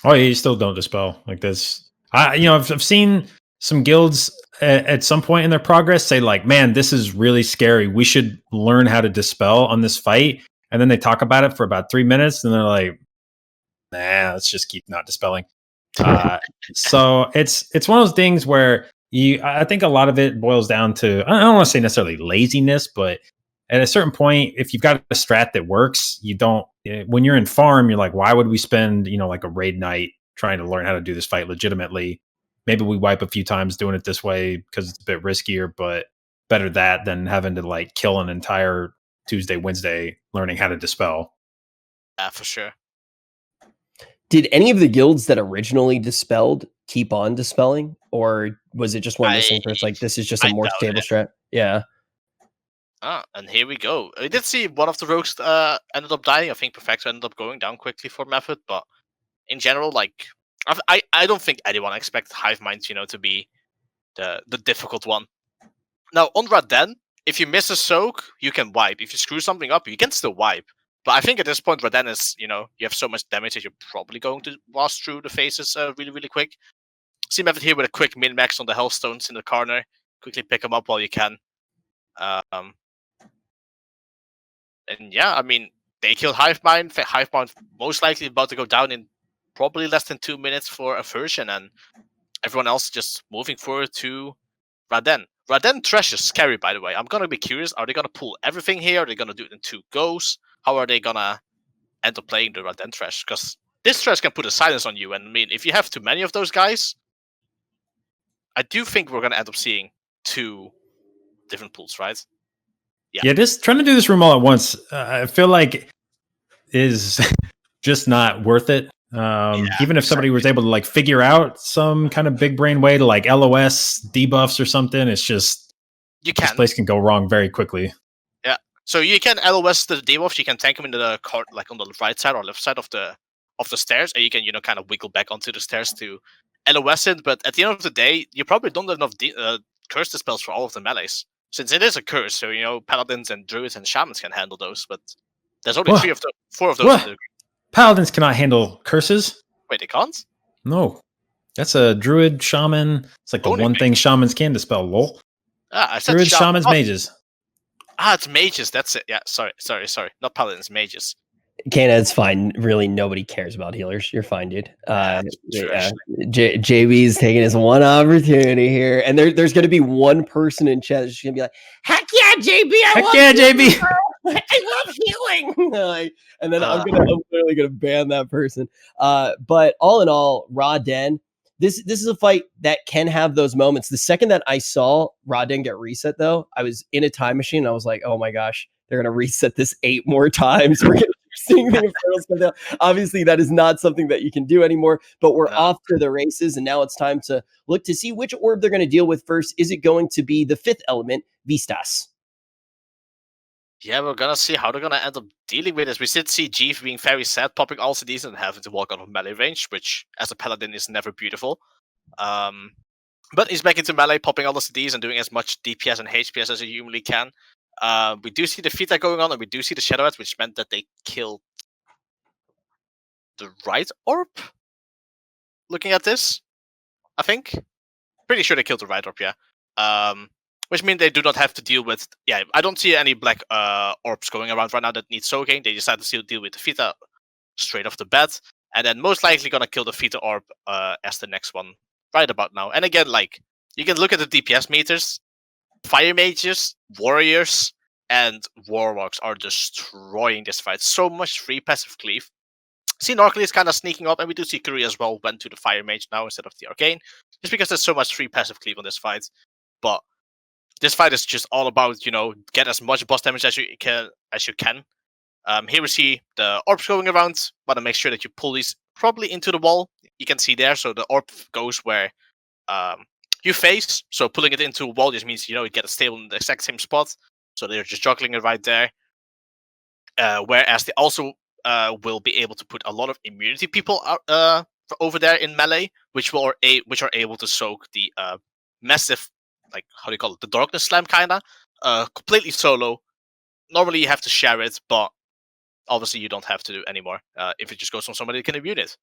Oh, yeah, you still don't dispel like this. I've seen some guilds at some point in their progress say like, man, this is really scary. We should learn how to dispel on this fight. And then they talk about it for about 3 minutes and they're like, nah, let's just keep not dispelling. So it's one of those things where I think a lot of it boils down to, I don't want to say necessarily laziness, but at a certain point, if you've got a strat that works, you don't, when you're in farm, you're like, why would we spend, like a raid night trying to learn how to do this fight legitimately? Maybe we wipe a few times doing it this way because it's a bit riskier, but better that than having to like kill an entire Tuesday, Wednesday learning how to dispel. Yeah, for sure. Did any of the guilds that originally dispelled keep on dispelling, or was it just one of those things where it's like this is just a more stable strat? Yeah. And here we go. We did see one of the rogues ended up dying. I think Perfecto ended up going down quickly for Method, but in general, like I don't think anyone expected Hive Mind, to be the difficult one. Now on Raden, if you miss a soak, you can wipe. If you screw something up, you can still wipe. But I think at this point, Raden is, you have so much damage that you're probably going to blast through the faces really, really quick. See Method here with a quick min-max on the Hellstones in the corner. Quickly pick them up while you can. And yeah, I mean, they killed Hive Mind. Hive Mind most likely about to go down in probably less than 2 minutes for Aversion, and everyone else just moving forward to Raden. Raden Thresh is scary, by the way. I'm going to be curious. Are they going to pull everything here? Are they going to do it in 2 goes? How are they going to end up playing the Raden Thresh? Because this Thresh can put a silence on you. And I mean, if you have too many of those guys, I do think we're going to end up seeing 2 different pulls, right? Yeah, just trying to do this room all at once, I feel like is just not worth it. Even if somebody was able to like figure out some kind of big brain way to like LOS debuffs or something, it's just this place can go wrong very quickly. Yeah, so you can LOS the debuffs. You can tank them into the cart, like on the right side or left side of the stairs, and you can kind of wiggle back onto the stairs to LOS it. But at the end of the day, you probably don't have enough curse dispels for all of the melees, since it is a curse. So paladins and druids and shamans can handle those, but there's only 4 of those. Paladins cannot handle curses. Wait, they can't? No. That's a druid, shaman. It's like the one thing shamans can dispel, lol. I said druids, shamans, mages. It's mages, that's it. Yeah, sorry. Not paladins, mages. Kana, it's fine. Really, nobody cares about healers. You're fine, dude. JB's taking his one opportunity here, and there's going to be one person in chat that's going to be like, "Heck yeah, JB! JB! I love healing!" And then I'm literally going to ban that person. But all in all, Raden, this is a fight that can have those moments. The second that I saw Raden get reset, though, I was in a time machine. And I was like, "Oh my gosh, they're going to reset this 8 more times." We're going to seeing the Infernals come down. Obviously, that is not something that you can do anymore, but we're off to the races, and now it's time to look to see which orb they're going to deal with first. Is it going to be the 5th element, Vistas? Yeah, we're gonna see how they're gonna end up dealing with this. We did see Jeeve being very sad, popping all CDs and having to walk out of melee range, which as a paladin is never beautiful. But he's back into melee, popping all the CDs and doing as much DPS and HPS as he humanly can. We do see the Vita going on, and we do see the Shadowhead, which meant that they killed the right orb. Looking at this, I think. Pretty sure they killed the right orb, yeah. Which means they do not have to deal with... Yeah, I don't see any black orbs going around right now that need soaking. They decided to deal with the Vita straight off the bat. And then most likely gonna kill the Vita orb as the next one right about now. And again, like, you can look at the DPS meters. Fire mages, warriors, and warlocks are destroying this fight. So much free passive cleave. See, Narkly is kind of sneaking up, and we do see Kuri as well went to the Fire Mage now instead of the Arcane, just because there's so much free passive cleave on this fight. But this fight is just all about, you know, get as much boss damage as you can. Here we see the orbs going around. Want to make sure that you pull these probably into the wall. You can see there, so the orb goes where you face. So pulling it into a wall just means, you know, you get it stable in the exact same spot. So they're just juggling it right there. Whereas they also will be able to put a lot of immunity people out, over there in melee, which are able to soak the massive, like, how do you call it, the darkness slam kinda, completely solo. Normally you have to share it, but obviously you don't have to do anymore if it just goes on somebody that can immune it.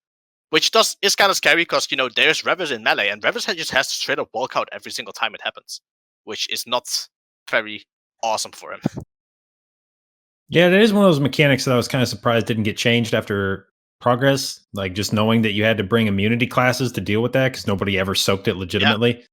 Which is kind of scary because, you know, there's Revers in melee, and Revers just has to straight up walk out every single time it happens, which is not very awesome for him. Yeah, that is one of those mechanics that I was kind of surprised didn't get changed after Progress. Like, just knowing that you had to bring immunity classes to deal with that because nobody ever soaked it legitimately. Yeah.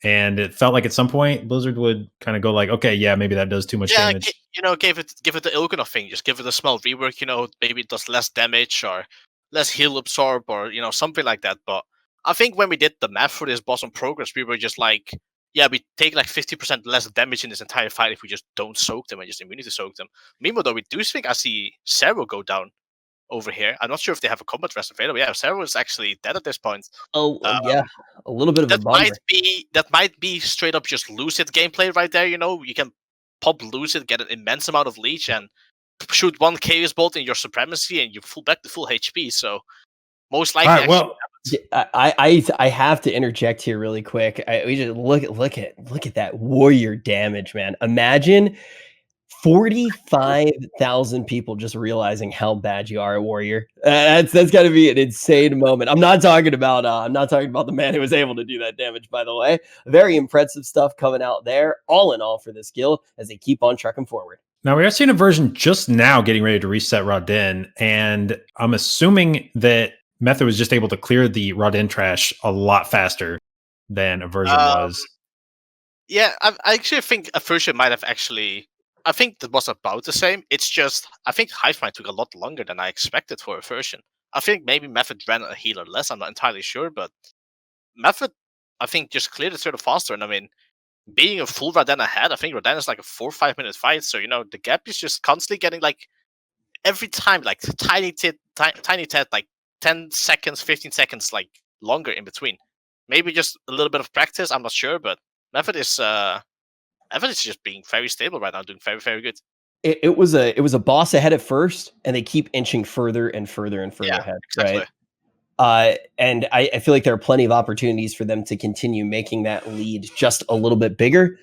And it felt like at some point Blizzard would kind of go like, okay, yeah, maybe that does too much damage. You know, give it the Ilganov thing. Just give it a small rework. You know, maybe it does less damage or less heal absorb or, you know, something like that. But I think when we did the math for this boss on Progress, we were just like, yeah, we take like 50% less damage in this entire fight if we just don't soak them and just immunity soak them. Meanwhile, though, we do think I see Zero go down over here. I'm not sure if they have a combat rest available. Yeah, Zero is actually dead at this point. Oh, yeah, a little bit of a bummer. That might be straight up just Lucid gameplay right there. You know, you can pop Lucid, get an immense amount of leech, and shoot one Chaos Bolt in your Supremacy, and you full back to full HP. So most likely, right, well, I have to interject here really quick. We just look at that warrior damage, man. Imagine 45,000 people just realizing how bad you are a warrior. That's got to be an insane moment. I'm not talking about the man who was able to do that damage, by the way. Very impressive stuff coming out there, all in all, for this guild as they keep on trucking forward. Now, we are seeing Aversion just now getting ready to reset Rodin, and I'm assuming that Method was just able to clear the Rodin trash a lot faster than Aversion was. Yeah, I actually think Aversion might have actually... I think that was about the same. It's just, I think Hivemind took a lot longer than I expected for Aversion. I think maybe Method ran a healer less, I'm not entirely sure, but Method, I think, just cleared it sort of faster. And I mean, being a full Rodin ahead, I think Rodin is like a 4 or 5 minute fight, so, you know, the gap is just constantly getting, like, every time, like, tiny, like, 10 seconds, 15 seconds, like, longer in between. Maybe just a little bit of practice, I'm not sure, but Method is just being very stable right now, doing very, very good. It was a boss ahead at first, and they keep inching further and further and further ahead, exactly. Right? And I feel like there are plenty of opportunities for them to continue making that lead just a little bit bigger.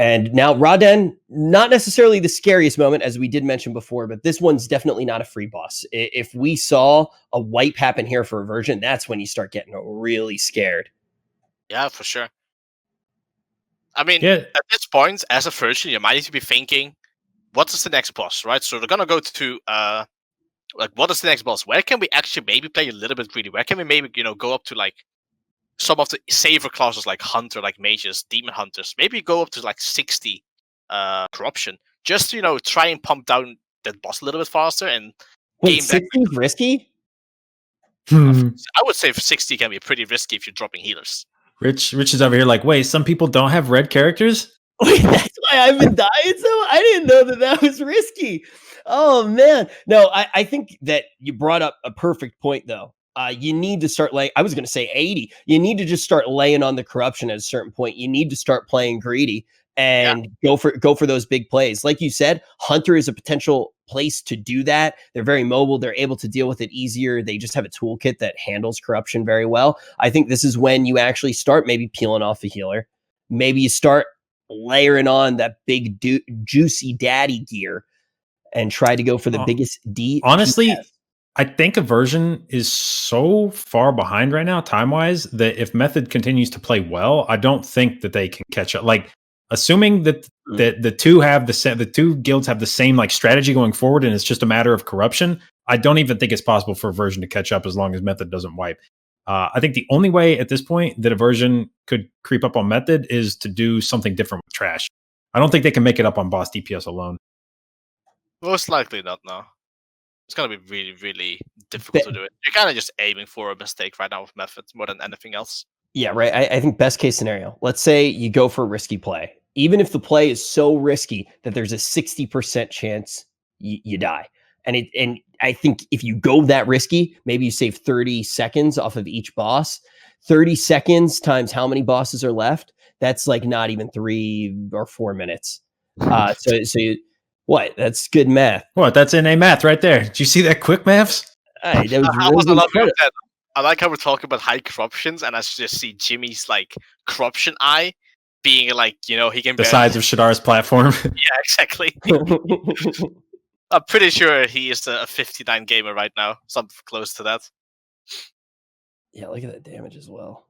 And now Rodin, not necessarily the scariest moment, as we did mention before, but this one's definitely not a free boss. If we saw a wipe happen here for Aversion, that's when you start getting really scared. Yeah, for sure. I mean, at this point, as a Aversion, you might need to be thinking, what is the next boss, right? So they're going to go to, like, what is the next boss? Where can we actually maybe play a little bit greedy? Where can we maybe, you know, go up to, like, some of the saver classes like Hunter, like Mages, Demon Hunters? Maybe go up to, like, 60 Corruption. Just, you know, try and pump down that boss a little bit faster and... Wait, 60 is risky? I would say 60 can be pretty risky if you're dropping healers. Rich is over here like, wait, some people don't have red characters? Wait, that's why I've been dying so? I didn't know that was risky. Oh, man. No, I think that you brought up a perfect point, though. You need to start I was going to say 80. You need to just start laying on the corruption at a certain point. You need to start playing greedy. and go for those big plays. Like you said, Hunter is a potential place to do that. They're very mobile. They're able to deal with it easier. They just have a toolkit that handles corruption very well. I think this is when you actually start maybe peeling off a healer. Maybe you start layering on that big juicy daddy gear and try to go for the biggest D. Honestly, I think Aversion is so far behind right now, time-wise, that if Method continues to play well, I don't think that they can catch up. Like, assuming that the two guilds have the same like strategy going forward, and it's just a matter of corruption, I don't even think it's possible for Aversion to catch up as long as Method doesn't wipe. I think the only way at this point that Aversion could creep up on Method is to do something different with Trash. I don't think they can make it up on boss DPS alone. Most likely not, no. It's going to be really, really difficult to do it. You're kind of just aiming for a mistake right now with Method more than anything else. Yeah, right. I think best case scenario, let's say you go for a risky play. Even if the play is so risky that there's a 60% chance you die. And I think if you go that risky, maybe you save 30 seconds off of each boss. 30 seconds times how many bosses are left? That's like not even 3 or 4 minutes. What? That's good math. What? That's NA math right there. Did you see that quick maths? That was really I like how we're talking about high corruptions, and I just see Jimmy's like corruption eye being like, he can the size of Shadar's platform. Yeah, exactly. I'm pretty sure he is a 59 gamer right now, something close to that. Yeah, look at that damage as well.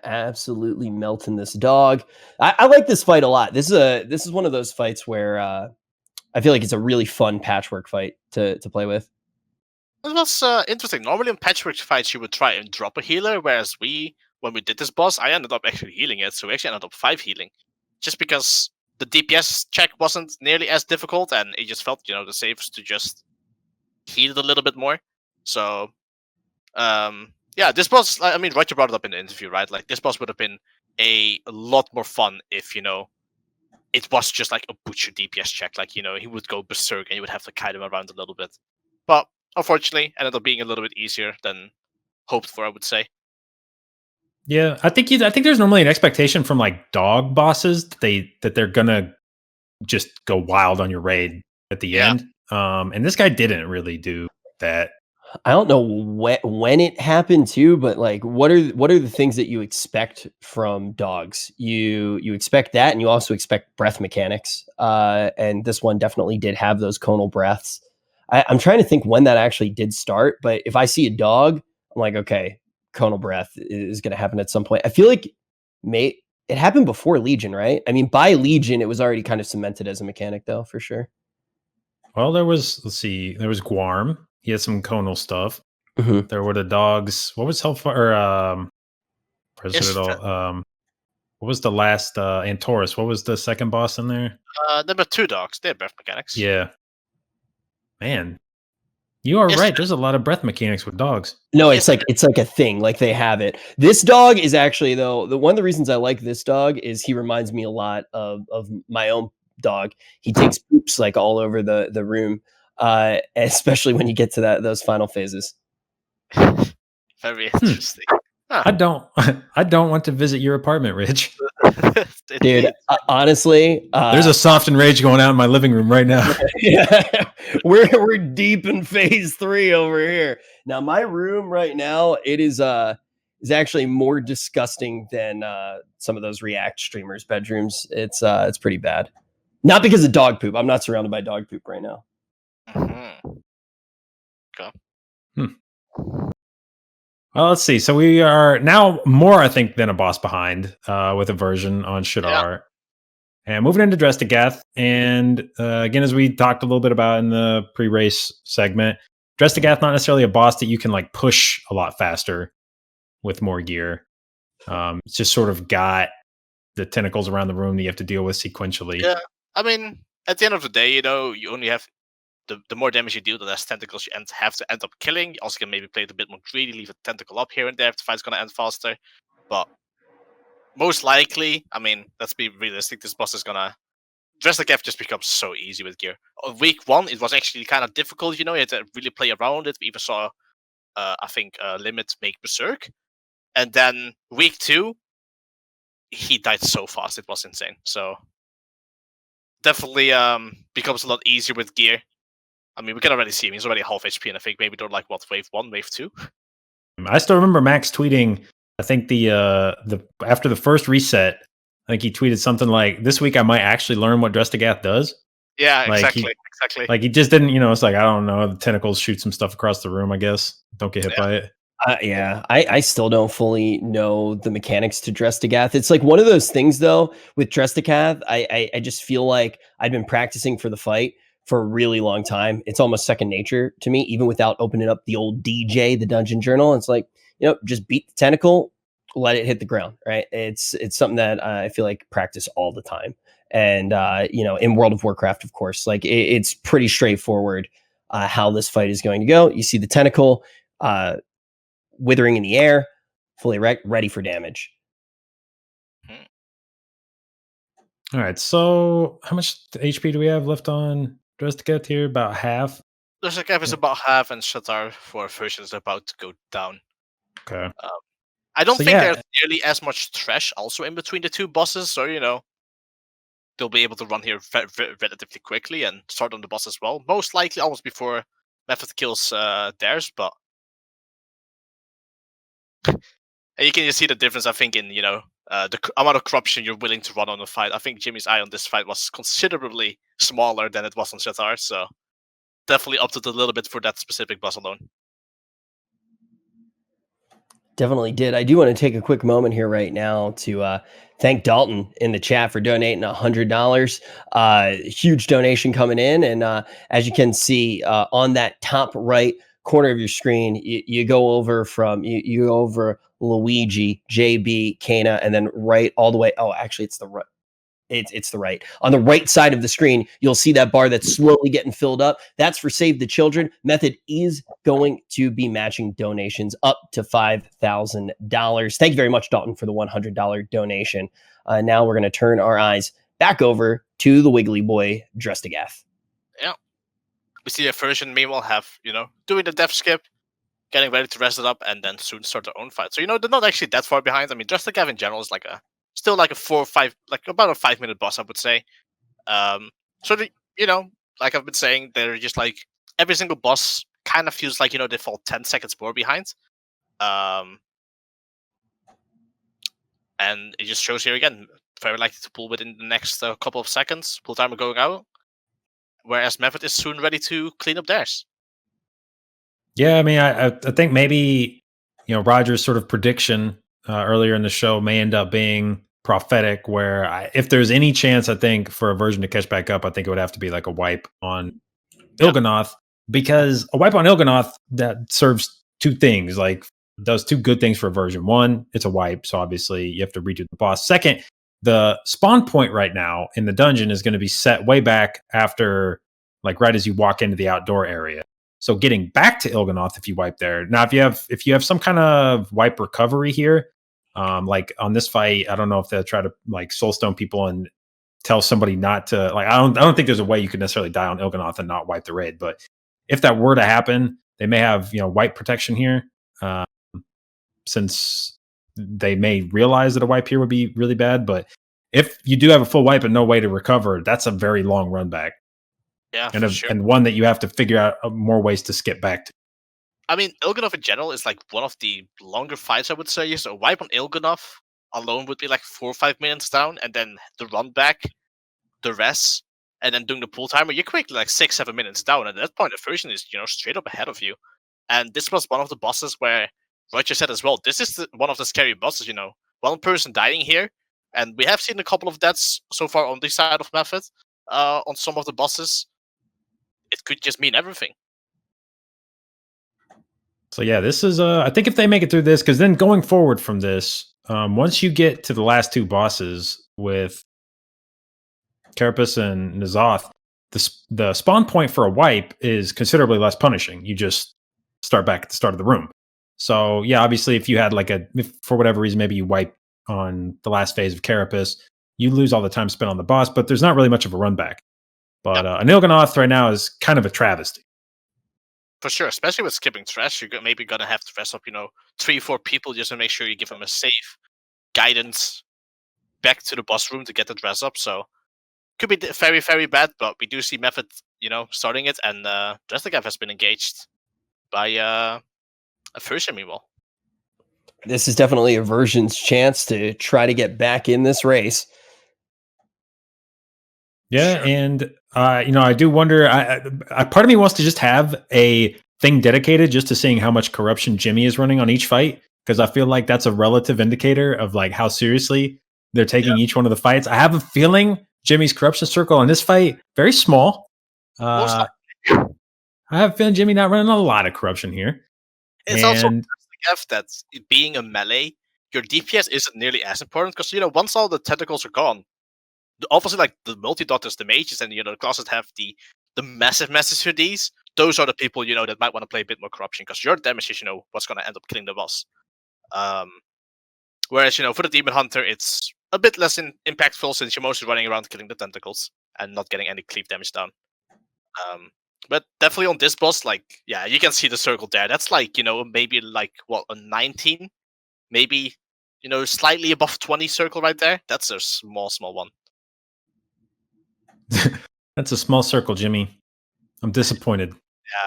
Absolutely melting this dog. I like this fight a lot. This is one of those fights where I feel like it's a really fun patchwork fight to play with. It was interesting. Normally in patchwork fights, you would try and drop a healer, whereas when we did this boss, I ended up actually healing it, so we actually ended up 5 healing. Just because the DPS check wasn't nearly as difficult, and it just felt, the safest to just heal it a little bit more. So, yeah, this boss, I mean, Roger brought it up in the interview, right? Like, this boss would have been a lot more fun if, it was just like a butcher DPS check. Like, he would go berserk and you would have to kite him around a little bit. But unfortunately, ended up being a little bit easier than hoped for, I would say. Yeah, I think there's normally an expectation from like dog bosses that they're gonna just go wild on your raid at the end. And this guy didn't really do that. I don't know when it happened too, but like, what are the things that you expect from dogs? You expect that, and you also expect breath mechanics. And this one definitely did have those conal breaths. I'm trying to think when that actually did start, but if I see a dog, I'm like, okay, conal breath is going to happen at some point. I feel like it happened before Legion, right? I mean, by Legion, it was already kind of cemented as a mechanic, though, for sure. Well, there was Guarm. He had some conal stuff. Mm-hmm. There were the dogs. What was Hellfire? What was the last Antorus? What was the second boss in there? There were 2 dogs. They have breath mechanics. Yeah. Man, you are right. There's a lot of breath mechanics with dogs. No, it's like a thing. Like they have it. This dog is actually, though, one of the reasons I like this dog is he reminds me a lot of my own dog. He takes poops like all over the room, especially when you get to those final phases. Very interesting. Huh. I don't want to visit your apartment, Rich. Dude, honestly, there's a soft and rage going out in my living room right now. Yeah, we're deep in phase 3 over here. Now, my room right now, it is actually more disgusting than some of those React streamers' bedrooms. It's pretty bad. Not because of dog poop. I'm not surrounded by dog poop right now. Mm-hmm. Okay. Well, let's see. So we are now more, I think, than a boss behind with Aversion on Shadar. Yeah. And moving into Drestagath. And again, as we talked a little bit about in the pre-race segment, Drestagath not necessarily a boss that you can like push a lot faster with more gear. It's just sort of got the tentacles around the room that you have to deal with sequentially. Yeah, I mean, at the end of the day, you only have the more damage you deal, the less tentacles you have to end up killing. You also can maybe play it a bit more greedy, leave a tentacle up here and there if the fight's going to end faster. But most likely, I mean, let's be realistic, this boss is going to... Drestagath just becomes so easy with gear. On week 1, it was actually kind of difficult, you had to really play around it. We even saw, I think, Limit make Berserk. And then week 2, he died so fast. It was insane. So definitely becomes a lot easier with gear. I mean, we can already see him. He's already half HP, and I think maybe they're like what, wave 1, wave 2. I still remember Max tweeting. I think the after the first reset, I think he tweeted something like, "This week I might actually learn what Drestagath does." Yeah, Like exactly. Like he just didn't, it's like, I don't know, the tentacles shoot some stuff across the room, I guess. Don't get hit by it. Yeah, I still don't fully know the mechanics to Drestagath. It's like one of those things, though, with Drestagath. I just feel like I've been practicing for the fight for a really long time. It's almost second nature to me, even without opening up the old DJ, the Dungeon Journal. It's like, just beat the tentacle, let it hit the ground, right? It's something that I feel like practice all the time. And in World of Warcraft, of course, like it's pretty straightforward how this fight is going to go. You see the tentacle. Withering in the air, fully ready for damage. All right, so how much HP do we have left on Drestagath here? About half? There's a gap is about half, and Shatar for Version is about to go down. Okay. I don't So, think yeah. there's nearly as much trash also in between the two bosses, so they'll be able to run here relatively quickly and start on the boss as well. Most likely almost before Method kills theirs, but and you can just see the difference, I think, in the amount of corruption you're willing to run on a fight. I think Jimmy's eye on this fight was considerably smaller than it was on Shatar, so definitely upped it a little bit for that specific boss alone. Definitely did. I do want to take a quick moment here right now to thank Dalton in the chat for donating $100. Huge donation coming in. And as you can see on that top right corner of your screen, you go over from, you go over Luigi, JB, Kana, and then right all the way. Oh, actually, it's the right. It's the right. On the right side of the screen, you'll see that bar that's slowly getting filled up. That's for Save the Children. Method is going to be matching donations up to $5,000. Thank you very much, Dalton, for the $100 donation. Now we're going to turn our eyes back over to the Wiggly Boy, Drestagath. Yeah. We see a Version, meanwhile, have, doing the death skip, getting ready to rest it up, and then soon start their own fight. So, they're not actually that far behind. I mean, Drestagath in general is still like a 4 or 5, like about a 5-minute boss, I would say. So, like I've been saying, they're just like every single boss kind of feels like, they fall 10 seconds more behind. And it just shows here again, very likely to pull within the next couple of seconds, pull timer going out. Whereas Method is soon ready to clean up theirs. Yeah, I mean, I think maybe, Roger's sort of prediction earlier in the show may end up being prophetic, where if there's any chance, I think, for Aversion to catch back up, I think it would have to be like a wipe on Il'gynoth, because a wipe on Il'gynoth that serves two things, like does two good things for Aversion. One, it's a wipe, so obviously you have to redo the boss. Second, the spawn point right now in the dungeon is going to be set way back after, like right as you walk into the outdoor area. So getting back to Il'gynoth, if you wipe there. Now, if you have some kind of wipe recovery here, like on this fight, I don't know if they'll try to like soulstone people and tell somebody not to, like, I don't think there's a way you can necessarily die on Il'gynoth and not wipe the raid. But if that were to happen, they may have, wipe protection here, since they may realize that a wipe here would be really bad. But if you do have a full wipe and no way to recover, that's a very long run back. Yeah, sure. And one that you have to figure out more ways to skip back to. I mean, Il'gynoth in general is like one of the longer fights, I would say. So a wipe on Il'gynoth alone would be like 4 or 5 minutes down, and then the run back, the rest, and then doing the pull timer, you're quickly like 6-7 minutes down. And at that point, the Version is straight up ahead of you. And this was one of the bosses where Roger said as well, this is one of the scary bosses. One person dying here, and we have seen a couple of deaths so far on this side of Method. On some of the bosses, it could just mean everything. So yeah, this is I think if they make it through this, because then going forward from this, once you get to the last two bosses with Carapace and N'Zoth, the spawn point for a wipe is considerably less punishing. You just start back at the start of the room. So yeah, obviously if you had if for whatever reason maybe you wipe on the last phase of Carapace, you lose all the time spent on the boss, but there's not really much of a run back. But an Il'gynoth right now is kind of a travesty. For sure, especially with skipping trash, you're maybe gonna have to dress up, 3-4 people just to make sure you give them a safe guidance. back to the boss room to get the dress up. So could be very, very bad, but we do see Method, starting it, and Dressligav has been engaged by Aversion meanwhile. This is definitely Aversion's chance to try to get back in this race. Yeah, Sure. and I do wonder. I part of me wants to just have a thing dedicated just to seeing how much corruption Jimmy is running on each fight, because I feel like that's a relative indicator of like how seriously they're taking each one of the fights. I have a feeling Jimmy's corruption circle in this fight very small. Most I likely. have a feeling Jimmy not running a lot of corruption here. It's also And Dressligav that being a melee, your DPS isn't nearly as important because once all the tentacles are gone, obviously like the multi-doctors, the mages, and the classes have the massive for these. Those are the people that might want to play a bit more corruption because your damage is what's going to end up killing the boss. Whereas for the demon hunter, it's a bit less impactful since you're mostly running around killing the tentacles and not getting any cleave damage down. But definitely on this boss, you can see the circle there. That's maybe a 19, maybe slightly above 20 circle right there. That's a small one. that's a small circle, Jimmy. I'm disappointed.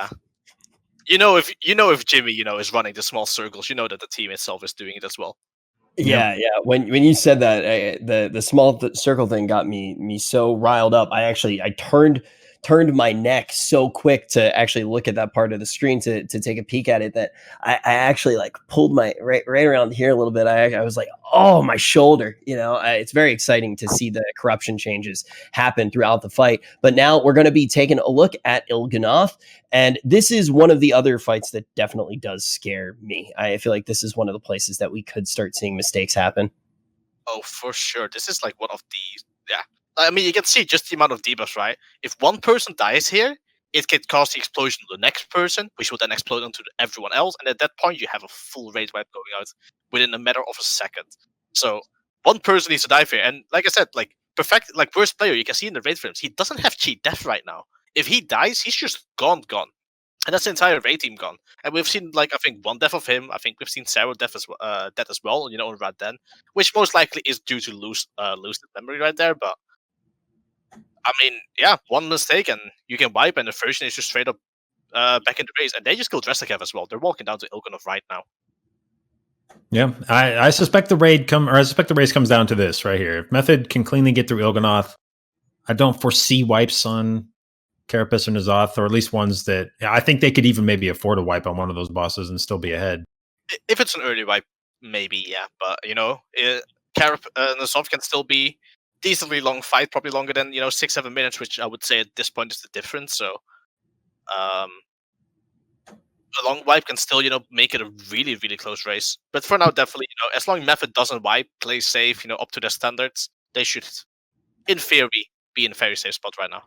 Yeah. If Jimmy, is running the small circles, that the team itself is doing it as well. Yeah. When you said that, the small circle thing got me so riled up. I turned my neck so quick to actually look at that part of the screen to take a peek at it that I actually pulled my right around here a little bit. I was like, oh, my shoulder. It's very exciting to see the corruption changes happen throughout the fight. But now we're going to be taking a look at Il'gynoth. And this is one of the other fights that definitely does scare me. I feel like this is one of the places that we could start seeing mistakes happen. Oh, for sure. This is one of the I mean, you can see just the amount of debuffs, right? If one person dies here, it can cause the explosion to the next person, which will then explode onto everyone else. And at that point, you have a full raid wipe going out within a matter of a second. So one person needs to die here. And like I said, perfect, worst player, you can see in the raid frames, he doesn't have cheat death right now. If he dies, he's just gone. And that's the entire raid team gone. And we've seen, I think, one death of him. I think we've seen several death as well, on Rad Den, which most likely is due to lose memory right there. But I mean, yeah, one mistake and you can wipe, and the version is just straight up back in the race, and they just killed Dressligav as well. They're walking down to Il'gynoth right now. Yeah, I suspect the race comes down to this right here. If Method can cleanly get through Il'gynoth, I don't foresee wipes on Carapace or N'Zoth, or at least ones that I think they could even maybe afford a wipe on one of those bosses and still be ahead. If it's an early wipe, maybe, yeah. But, N'Zoth can still be decently long fight, probably longer than 6-7 minutes, which I would say at this point is the difference. So a long wipe can still make it a really, really close race. But for now, definitely, as long as Method doesn't wipe, play safe, up to their standards, they should in theory be in a very safe spot right now.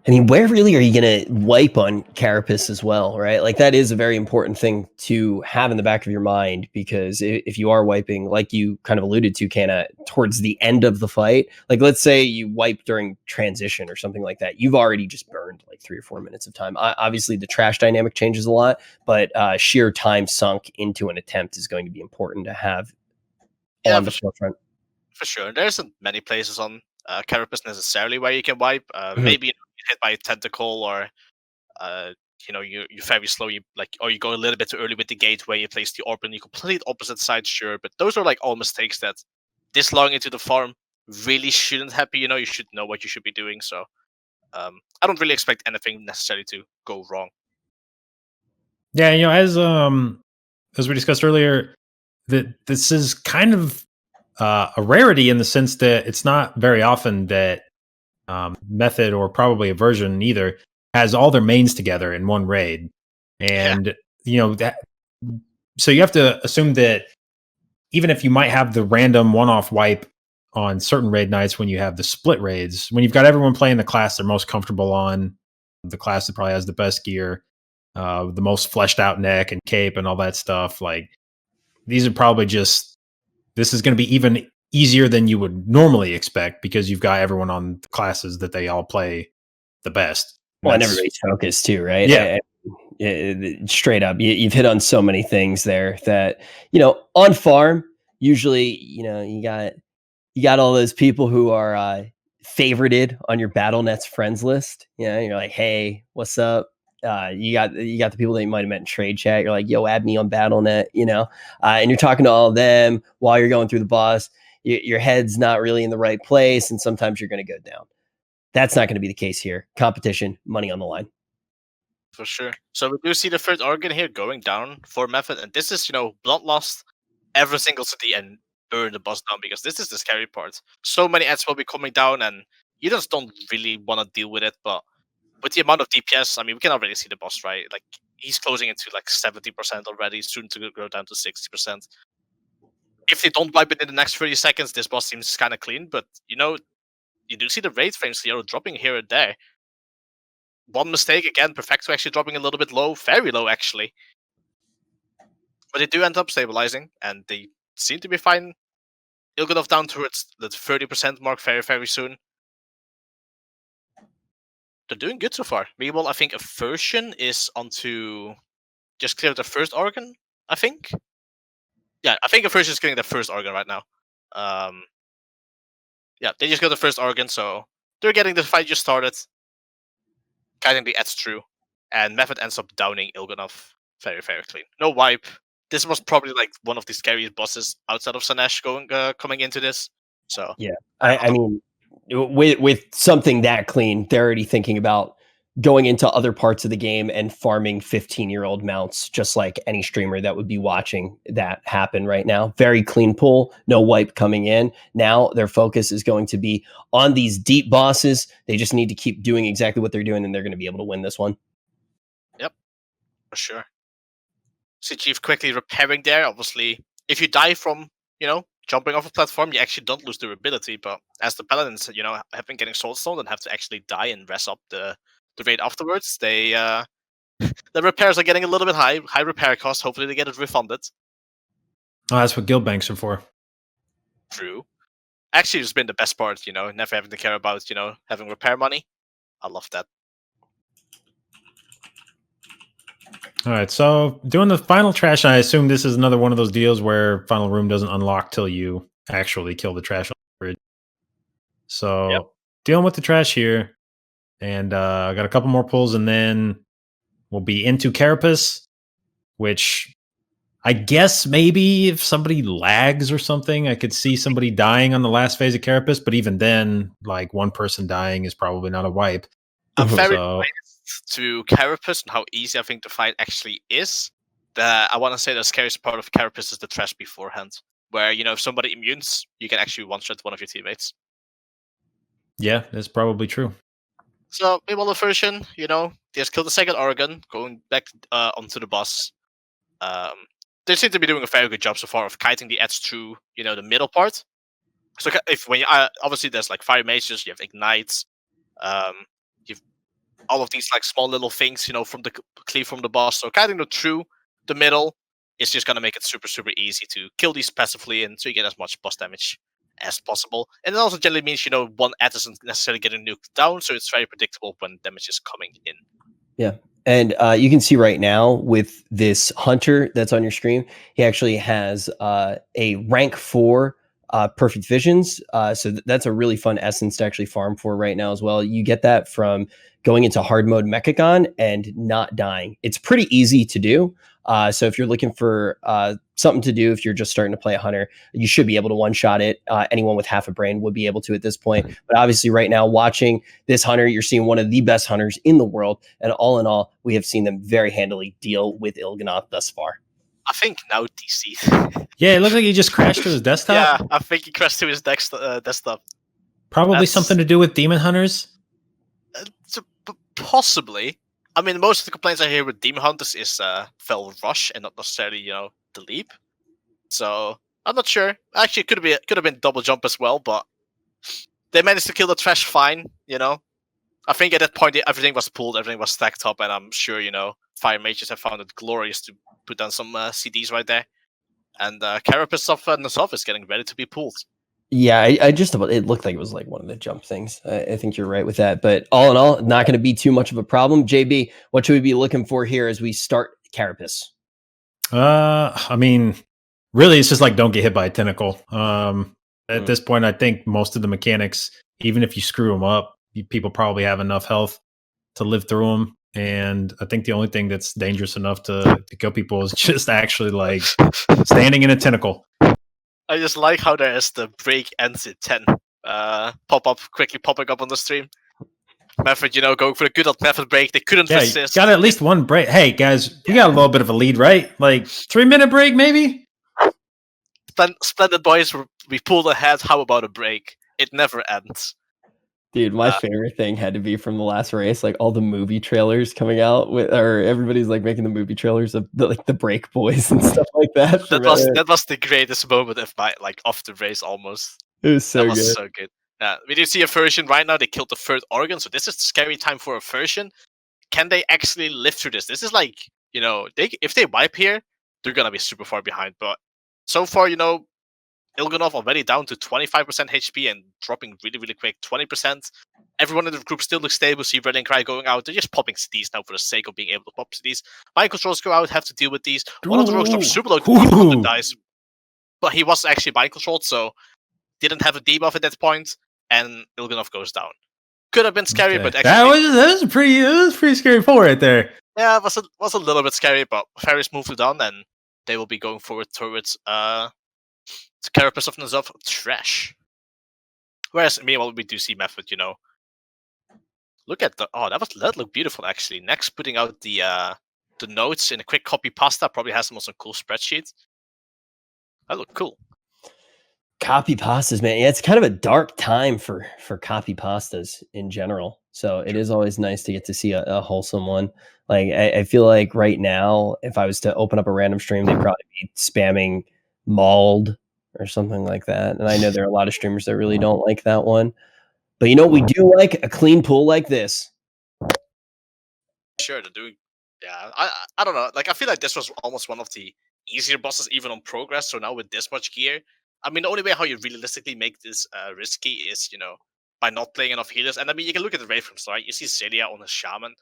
I mean, where really are you going to wipe on Carapace as well, right? That is a very important thing to have in the back of your mind, because if you are wiping, like you kind of alluded to, Kana, towards the end of the fight, let's say you wipe during transition or something like that, you've already just burned 3 or 4 minutes of time. Obviously, the trash dynamic changes a lot, but sheer time sunk into an attempt is going to be important to have on the forefront. For sure. There isn't many places on Carapace necessarily where you can wipe. Maybe hit by a tentacle, or you're very slow, or you go a little bit too early with the gate where you place the orb on the complete opposite side, sure. But those are all mistakes that this long into the farm really shouldn't happen. You should know what you should be doing. So I don't really expect anything necessarily to go wrong. Yeah, as we discussed earlier, that this is kind of a rarity in the sense that it's not very often that Method, or probably Aversion either, has all their mains together in one raid. And that, so you have to assume that even if you might have the random one-off wipe on certain raid nights, when you have the split raids, when you've got everyone playing the class they're most comfortable on, the class that probably has the best gear, the most fleshed out neck and cape and all that stuff, these are probably this is going to be even easier than you would normally expect, because you've got everyone on the classes that they all play the best. Well, and everybody's focused too, right? Yeah. Straight up, you've hit on so many things there that, on farm, usually, you you got all those people who are favorited on your BattleNets friends list. You're like, hey, what's up? You got the people that you might have met in trade chat. You're like, yo, add me on BattleNet, and you're talking to all of them while you're going through the boss. Your head's not really in the right place, and sometimes you're going to go down. That's not going to be the case here. Competition, money on the line. For sure. So we do see the third organ here going down for Method, and this is, bloodlust every single city and burn the boss down, because this is the scary part. So many ads will be coming down, and you just don't really want to deal with it, but with the amount of DPS, I mean, we can already see the boss, right? Like, he's closing into like 70% already, soon to go down to 60%. If they don't wipe it in the next 30 seconds, this boss seems kind of clean, but, you do see the raid frames here dropping here and there. One mistake again, Perfecto actually dropping a little bit low, very low actually. But they do end up stabilizing, and they seem to be fine. Il'gynoth down towards the 30% mark very, very soon. They're doing good so far. Meanwhile, I think Aversion is onto just clear the first organ, I think. Yeah, I think Aversion is getting the first organ right now. Yeah, they just got the first organ, so they're getting the fight just started. Kiting the edge through, and Method ends up downing Il'gynoth very, very clean. No wipe. This was probably like one of the scariest bosses outside of Sanesh coming into this. So yeah, I mean, with something that clean, they're already thinking about going into other parts of the game and farming 15-year-old mounts, just like any streamer that would be watching that happen right now. Very clean pull, no wipe coming in. Now their focus is going to be on these deep bosses. They just need to keep doing exactly what they're doing, and they're going to be able to win this one. Yep, for sure. See Chief quickly repairing there. Obviously, if you die from, jumping off a platform, you actually don't lose durability. But as the Paladins, have been getting Soulstone and have to actually die and rest up the raid afterwards, they the repairs are getting a little bit high repair cost. Hopefully they get it refunded. Oh, that's what guild banks are for. True. Actually, it's been the best part, never having to care about, having repair money. I love that. All right, so doing the final trash, I assume this is another one of those deals where final room doesn't unlock till you actually kill the trash on the bridge. So Yep. Dealing with the trash here, and I got a couple more pulls, and then we'll be into Carapace, which I guess maybe if somebody lags or something, I could see somebody dying on the last phase of Carapace, but even then, like one person dying is probably not a wipe. I'm very biased to Carapace and how easy I think the fight actually is. I want to say the scariest part of Carapace is the trash beforehand, where, if somebody immunes, you can actually one-shot one of your teammates. Yeah, that's probably true. So, meanwhile, Aversion, they just killed the second organ, going back onto the boss. They seem to be doing a very good job so far of kiting the edge through, the middle part. So obviously there's like fire mages, you have ignites, you've all of these like small little things, from the cleave from the boss. So kiting them through the middle is just gonna make it super, super easy to kill these passively, and so you get as much boss damage as possible. And it also generally means, one ad isn't necessarily getting nuked down, so it's very predictable when damage is coming in. Yeah. And you can see right now with this hunter that's on your screen, he actually has a rank 4 perfect visions. So that's a really fun essence to actually farm for right now as well. You get that from going into hard mode Mechagon and not dying. It's pretty easy to do. So if you're looking for something to do, if you're just starting to play a hunter, you should be able to one-shot it. Anyone with half a brain would be able to at this point. But obviously right now, watching this hunter, you're seeing one of the best hunters in the world. And all in all, we have seen them very handily deal with Il'gynoth thus far. I think now DC. Yeah, it looks like he just crashed to his desktop. Yeah, I think he crashed to his desktop. Probably something to do with Demon Hunters. Possibly. I mean, most of the complaints I hear with Demon Hunters is fell rush and not necessarily, the leap. So I'm not sure. Actually, it could have been double jump as well, but they managed to kill the trash fine. I think at that point everything was pulled, everything was stacked up, and I'm sure fire mages have found it glorious to put down some CDs right there. And Carapace of Nasov is getting ready to be pulled. Yeah, it looked like it was like one of the jump things. I think you're right with that. But all in all, not going to be too much of a problem. JB, what should we be looking for here as we start Carapace? I mean, really, it's just like don't get hit by a tentacle. At this point, I think most of the mechanics, even if you screw them up, people probably have enough health to live through them. And I think the only thing that's dangerous enough to kill people is just actually like standing in a tentacle. I just like how there's the break ends at 10. Quickly popping up on the stream. Method, going for a good old method break. They couldn't resist. Got at least one break. Hey guys, we got a little bit of a lead, right? Like 3-minute break, maybe. Splendid boys, we pulled ahead. How about a break? It never ends. Dude, my favorite thing had to be from the last race, like all the movie trailers coming out or everybody's like making the movie trailers of the break boys and stuff like that. That was the greatest moment of the race almost. It was so that was good. So good. Yeah, we do see Aversion right now. They killed the third organ, so this is scary time for Aversion. Can they actually live through this? This is like, if they wipe here, they're gonna be super far behind. But so far, Ilganov already down to 25% HP and dropping really, really quick. 20%. Everyone in the group still looks stable. See Red and Cry going out. They're just popping CDs now for the sake of being able to pop CDs. Mind controls go out, have to deal with these. One of the rogues drops super low, dies. But he was actually mind controlled, so didn't have a debuff at that point, and Ilganov goes down. Could have been scary, but actually that was pretty scary pull right there. Yeah, it was a little bit scary, but Ferris moved it on, and they will be going forward towards Carapace of Nazov Trash. Whereas meanwhile we do see Method, Look at that looked beautiful actually. Next putting out the notes in a quick copy pasta, probably has some cool spreadsheets. That looked cool. Copy pastas, man. Yeah, it's kind of a dark time for copy pastas in general. So it is always nice to get to see a wholesome one. Like I feel like right now, if I was to open up a random stream, they'd probably be spamming mauled or something like that. And I know there are a lot of streamers that really don't like that one. But we do like a clean pool like this. Sure, they're doing. Yeah, I don't know. Like I feel like this was almost one of the easier bosses, even on progress. So now with this much gear, I mean, the only way how you realistically make this risky is, by not playing enough healers. And I mean, you can look at the Waveframes, right? You see Zelia on a Shaman,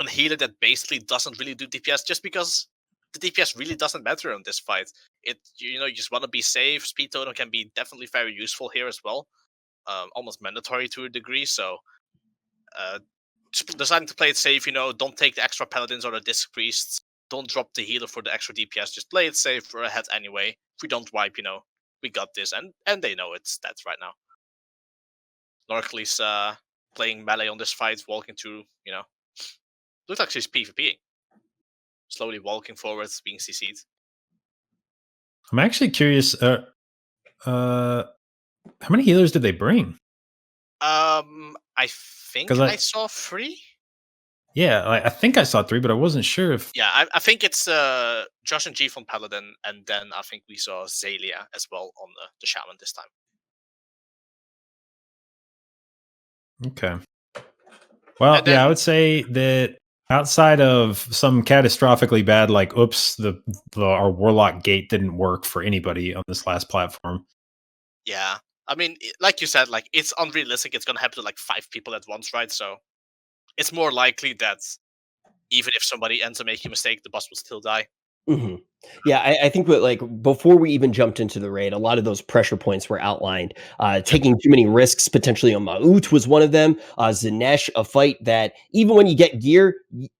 a healer that basically doesn't really do DPS, just because the DPS really doesn't matter on this fight. You just want to be safe. Speed Totem can be definitely very useful here as well, almost mandatory to a degree. So, deciding to play it safe, don't take the extra Paladins or the Disc Priests. Don't drop the healer for the extra DPS. Just play it safe. We're ahead anyway. If we don't wipe, we got this, and they know it's stats right now. Norkley's playing melee on this fight, walking through, looks like she's PvPing. Slowly walking forwards, being CC'd. I'm actually curious, how many healers did they bring? I think I saw 3. Yeah, I think I saw 3, but I wasn't sure if... Yeah, I think it's Josh and G from Paladin, and then I think we saw Zelia as well on the Shaman this time. Okay. Well, I would say that outside of some catastrophically bad, like, oops, our Warlock gate didn't work for anybody on this last platform. Yeah. I mean, like you said, like, it's unrealistic. It's going to happen to like 5 people at once, right? So it's more likely that even if somebody ends up making a mistake, the boss will still die. Mm-hmm. Yeah, I think before we even jumped into the raid, a lot of those pressure points were outlined. Taking too many risks, potentially on Ma'ut was one of them. Zanesh, a fight that even when you get gear,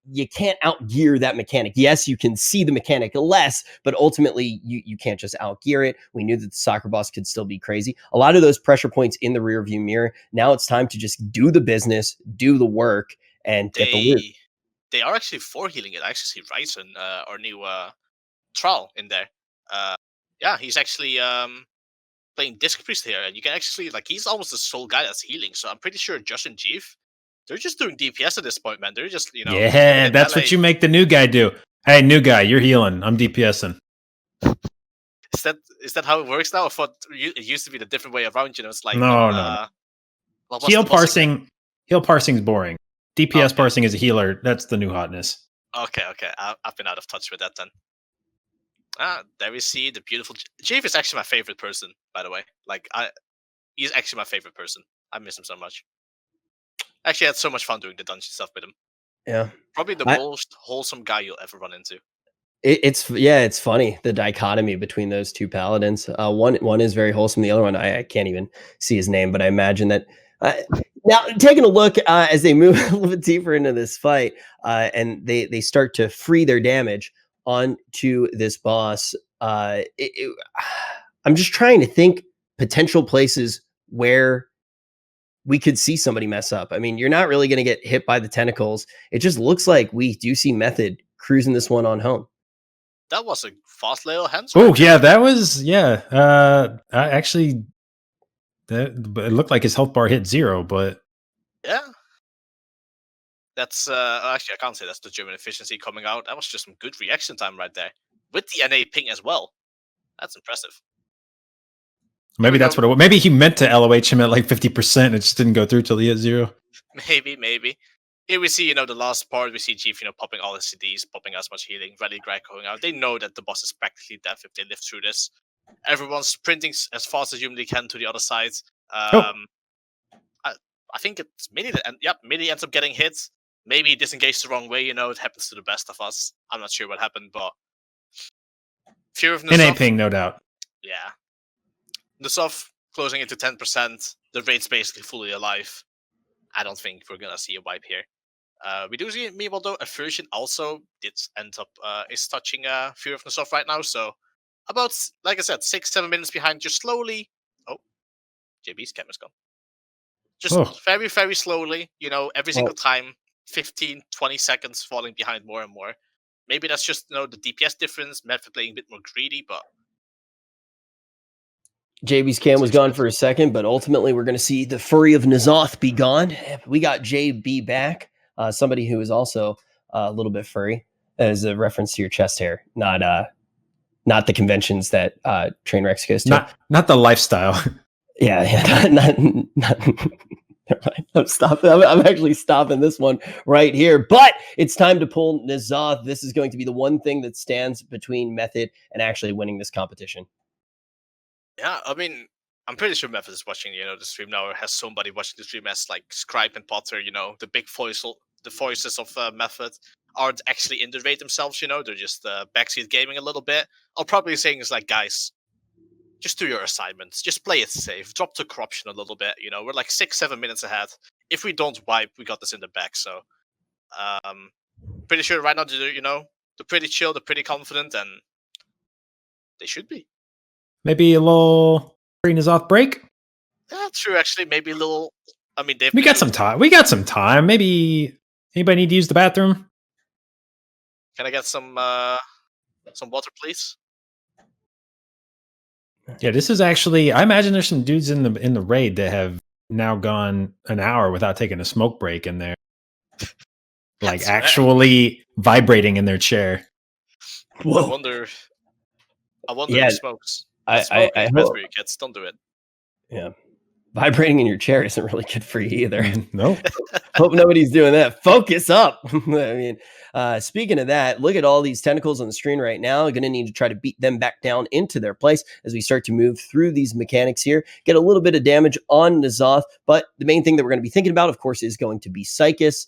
you can't outgear that mechanic. Yes, you can see the mechanic less, but ultimately you can't just outgear it. We knew that the soccer boss could still be crazy. A lot of those pressure points in the rearview mirror. Now it's time to just do the business, do the work, and get the loot. They are actually 4 healing it. I actually see Ryzen, our new Troll in there. Yeah, he's actually playing Disc Priest here, and you can actually he's almost the sole guy that's healing. So I'm pretty sure Josh and Jeeve, they're just doing DPS at this point, man. They're just yeah, that's what you make the new guy do. Hey, new guy, you're healing. I'm DPSing. Is that how it works now? I thought it used to be the different way around. It's like no. Heal parsing is boring. DPS parsing is a healer. That's the new hotness. Okay. I've been out of touch with that then. There we see the beautiful Jeeve is actually my favorite person, by the way. He's actually my favorite person. I miss him so much. Actually, I had so much fun doing the dungeon stuff with him. Yeah, probably the most wholesome guy you'll ever run into. It's funny, the dichotomy between those two paladins. One is very wholesome. The other one, I can't even see his name, but I imagine that. Now, taking a look as they move a little bit deeper into this fight, and they start to free their damage onto this boss. I'm just trying to think potential places where we could see somebody mess up. I mean, you're not really going to get hit by the tentacles. It just looks like we do see Method cruising this one on home. That was a fast little hands. Oh yeah, that was I actually, it looked like his health bar hit 0, but Yeah. That's actually I can't say that's the German efficiency coming out. That was just some good reaction time right there with the NA ping as well. That's impressive. maybe that's what it was. Maybe he meant to LOH him at like 50%. It just didn't go through till he hit 0. Maybe. Here we see, the last part, we see Chief, popping all his CDs, popping as much healing, Rally Greg going out. They know that the boss is practically dead if they live through this. Everyone's sprinting as fast as humanly can to the other side. I think it's Midi that Midi ends up getting hit. Maybe he disengaged the wrong way, it happens to the best of us. I'm not sure what happened, but Fear of NA ping, no doubt. Yeah. Nusov closing into 10%. The raid's basically fully alive. I don't think we're gonna see a wipe here. We do see meanwhile though, Aversion also did end up is touching Fear of Nusov right now, so about, like I said, 6-7 minutes behind, just slowly. Oh, JB's camera's gone. Just very, very slowly, every single time, 15-20 seconds falling behind more and more. Maybe that's just the DPS difference, Method playing a bit more greedy, but JB's cam was gone for a second, but ultimately we're going to see the Fury of N'Zoth be gone. We got JB back, somebody who is also a little bit furry, as a reference to your chest hair, not the conventions that Trainwreck goes to. Not the lifestyle. Yeah, not I'm stopping. I'm actually stopping this one right here. But it's time to pull N'Zoth. This is going to be the one thing that stands between Method and actually winning this competition. Yeah, I mean, I'm pretty sure Method is watching, the stream now, or has somebody watching the stream as like Scribe and Potter, the big the voices of Method aren't actually in the raid themselves, they're just backseat gaming a little bit. I'll probably saying is like, guys, just do your assignments, just play it safe, drop the corruption a little bit, we're like 6-7 minutes ahead. If we don't wipe, we got this in the back, so pretty sure right now they're pretty chill, they're pretty confident, and they should be. Maybe a little N'Zoth break. Yeah, true. Actually, maybe a little. I mean, we got some time. Maybe anybody need to use the bathroom? Can I get some water, please? Yeah, this is actually. I imagine there's some dudes in the raid that have now gone an hour without taking a smoke break in there, like actually vibrating in their chair. Whoa. I wonder who smokes. I hope for you kids. Don't do it. Yeah, vibrating in your chair isn't really good for you either. No. Hope nobody's doing that. Focus up. I mean, speaking of that, look at all these tentacles on the screen right now. Going to need to try to beat them back down into their place as we start to move through these mechanics here. Get a little bit of damage on N'Zoth, but the main thing that we're going to be thinking about, of course, is going to be Psychus.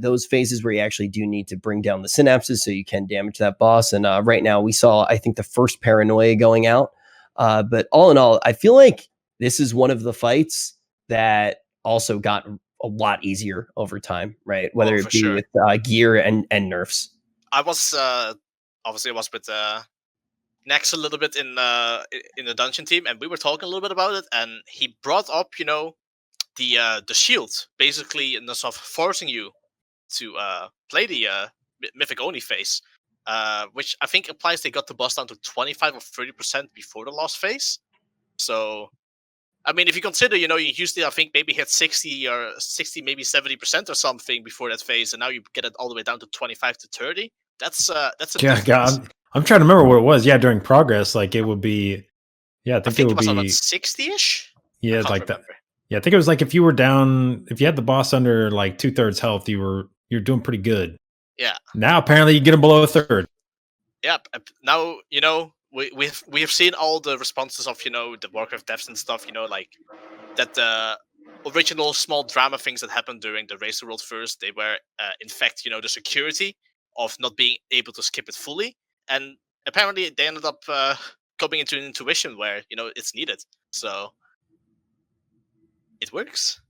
Those phases where you actually do need to bring down the synapses so you can damage that boss. And right now we saw, I think, the first paranoia going out. But all in all, I feel like this is one of the fights that also got a lot easier over time, right? Whether it be with gear and nerfs. I was obviously I was with Nex a little bit in the dungeon team, and we were talking a little bit about it, and he brought up the shield, basically in the sort of forcing you to play the mythic only phase, which I think implies they got the boss down to 25 or 30% before the last phase. So I mean, if you consider, you usually, I think, maybe hit 60, maybe 70% or something before that phase, and now you get it all the way down to 25 to 30. That's a God. I'm trying to remember what it was. Yeah, during progress, like it would be. Yeah, I think it would be 60-ish. Yeah, like that. Yeah, I think it was like if you were down, if you had the boss under like 2/3 health, you're doing pretty good. Yeah. Now apparently you get him below 1/3. Yeah. Now we have seen all the responses of the Warcraft devs and stuff, like that the original small drama things that happened during the Racer World first, they were in fact the security of not being able to skip it fully, and apparently they ended up coming into an intuition where it's needed. So it works.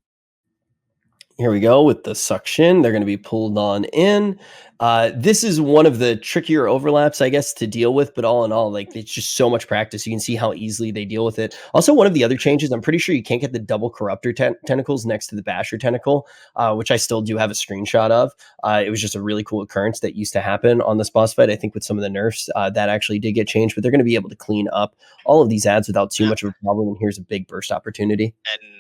Here we go with the suction. They're going to be pulled on in. This is one of the trickier overlaps, I guess, to deal with. But all in all, like it's just so much practice. You can see how easily they deal with it. Also, one of the other changes, I'm pretty sure you can't get the double corruptor tentacles next to the basher tentacle, which I still do have a screenshot of. It was just a really cool occurrence that used to happen on this boss fight. I think with some of the nerfs, that actually did get changed. But they're going to be able to clean up all of these ads without too much of a problem. And here's a big burst opportunity. And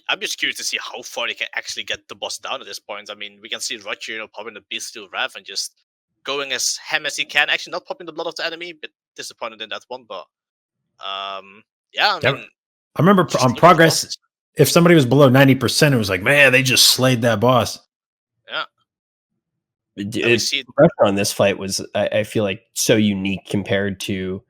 I'm just curious to see how far they can actually get the boss down at this point. I mean, we can see Roger, popping the Beasteel Rev and just going as ham as he can. Actually, not popping the blood of the enemy. Bit disappointed in that one, but yeah. I mean, I remember on progress, if somebody was below 90%, it was like, man, they just slayed that boss. Yeah. The pressure on this fight was, I feel like, so unique compared to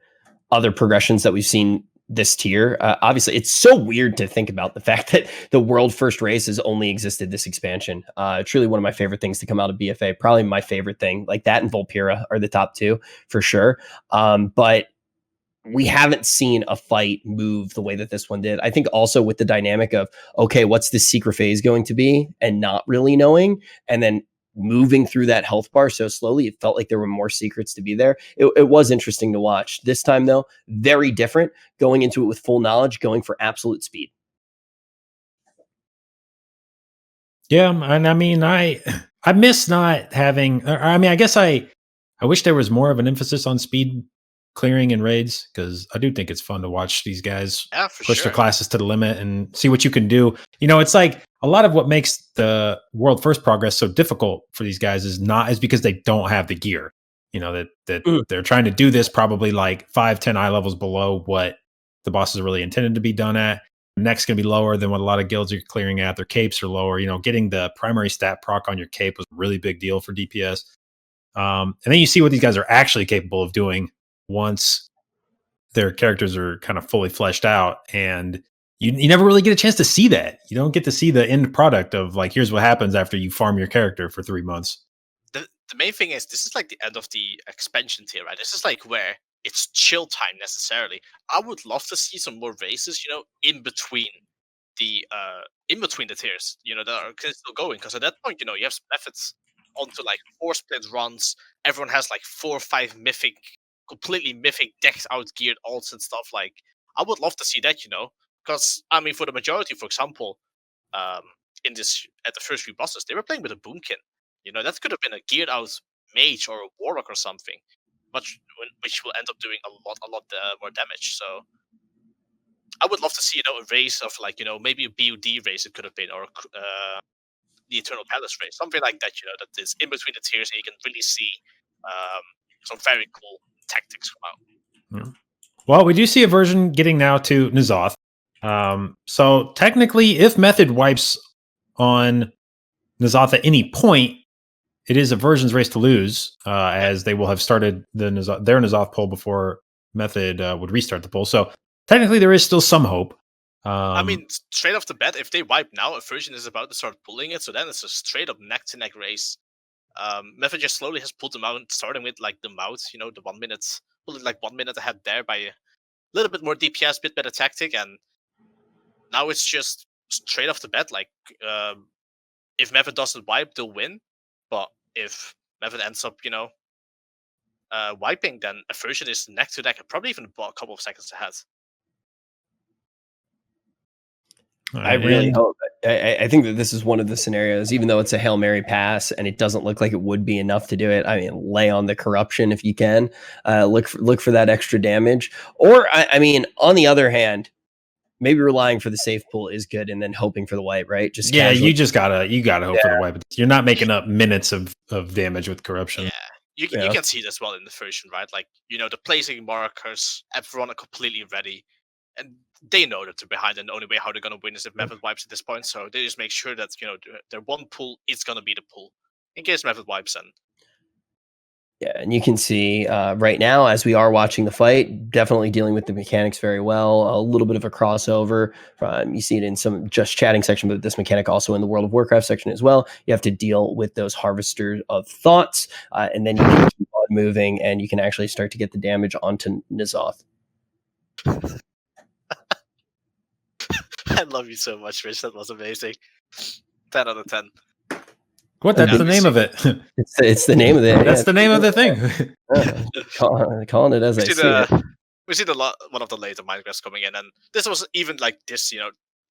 other progressions that we've seen this tier. Obviously, it's so weird to think about the fact that the world first race has only existed this expansion. Truly one of my favorite things to come out of BFA. Probably my favorite thing. Like that and Volpira are the top two for sure. But we haven't seen a fight move the way that this one did. I think also with the dynamic of, okay, what's this secret phase going to be, and not really knowing, and then moving through that health bar so slowly, it felt like there were more secrets to be there. It was interesting to watch. This time, though, very different. Going into it with full knowledge, going for absolute speed. Yeah, and I mean, I miss not having. I mean, I guess I wish there was more of an emphasis on speed clearing in raids, because I do think it's fun to watch these guys push their classes to the limit and see what you can do. It's like a lot of what makes the world first progress so difficult for these guys is because they don't have the gear. That they're trying to do this probably like 5-10 eye levels below what the bosses are really intended to be done at. Next going to be lower than what a lot of guilds are clearing at. Their capes are lower. Getting the primary stat proc on your cape was a really big deal for DPS. And then you see what these guys are actually capable of doing once their characters are kind of fully fleshed out, and you never really get a chance to see that. You don't get to see the end product of like, here's what happens after you farm your character for 3 months. The main thing is, this is like the end of the expansion tier, right? This is like where it's chill time necessarily. I would love to see some more races, in between the tiers, that are still going, because at that point, you have methods onto like 4 split runs. Everyone has like 4 or 5 completely mythic decks out geared alts and stuff. Like, I would love to see that, because I mean, for the majority, for example, at the first few bosses, they were playing with a boomkin. That could have been a geared out mage or a warlock or something, which will end up doing a lot more damage. So I would love to see a race of like maybe a BUD race it could have been, or the Eternal Palace race, something like that. That is in between the tiers, and you can really see some very cool tactics come out. Yeah. Well, we do see Aversion getting now to NY'ALOTHA. So technically, if Method wipes on NY'ALOTHA at any point, it is Aversion's race to lose, as they will have started their NY'ALOTHA poll before Method would restart the poll. So technically, there is still some hope. I mean, straight off the bat, if they wipe now, Aversion is about to start pulling it, so then it's a straight up neck-to-neck race. Method just slowly has pulled them out, starting with like the mouth, the 1 minute, like 1 minute ahead there by a little bit more DPS, bit better tactic, and now it's just straight off the bat, like if Method doesn't wipe, they'll win, but if Method ends up, wiping, then Aversion is neck to neck, probably even a couple of seconds ahead. I really hope. I think that this is one of the scenarios, even though it's a Hail Mary pass and it doesn't look like it would be enough to do it. I mean, lay on the corruption if you can. Look for that extra damage. Or, I mean, on the other hand, maybe relying for the safe pull is good, and then hoping for the wipe, right? Just casually. You gotta hope for the wipe. You're not making up minutes of damage with corruption. Yeah. You can see this well in the version, right? Like, the placing markers, everyone are completely ready. And they know that they're behind, and the only way how they're going to win is if Method wipes at this point. So they just make sure that, their one pull is going to be the pull in case Method wipes in. Yeah, and you can see right now, as we are watching the fight, definitely dealing with the mechanics very well. A little bit of a crossover. You see it in some just chatting section, but this mechanic also in the World of Warcraft section as well. You have to deal with those harvesters of thoughts, and then you can keep on moving, and you can actually start to get the damage onto N'Zoth. I love you so much, Rich. That was amazing. 10 out of 10. What? That's Yeah, the name of it. It's the name of the. That's the name of the thing. Calling it as I see it. We see one of the later Minecrafts coming in, and this was even like this.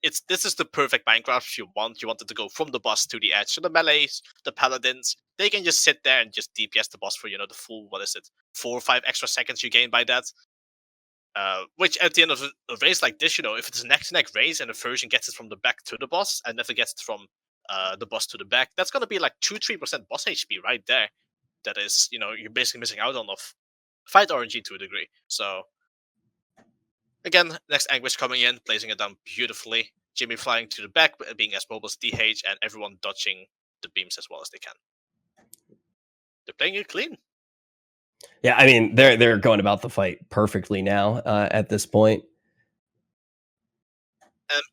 This is the perfect Minecraft you want. You want it to go from the boss to the edge. So the melees, the paladins, they can just sit there and just DPS the boss for the full 4 or 5 extra seconds you gain by that. Which at the end of a race like this, if it's a neck-to-neck race and Aversion gets it from the back to the boss, and if it gets it from the boss to the back, that's gonna be like 2-3% boss HP right there. That is, you're basically missing out on of fight RNG to a degree. So again, next Anguish coming in, placing it down beautifully. Jimmy flying to the back, being as mobile as DH, and everyone dodging the beams as well as they can. They're playing it clean. Yeah, I mean, they're going about the fight perfectly now at this point.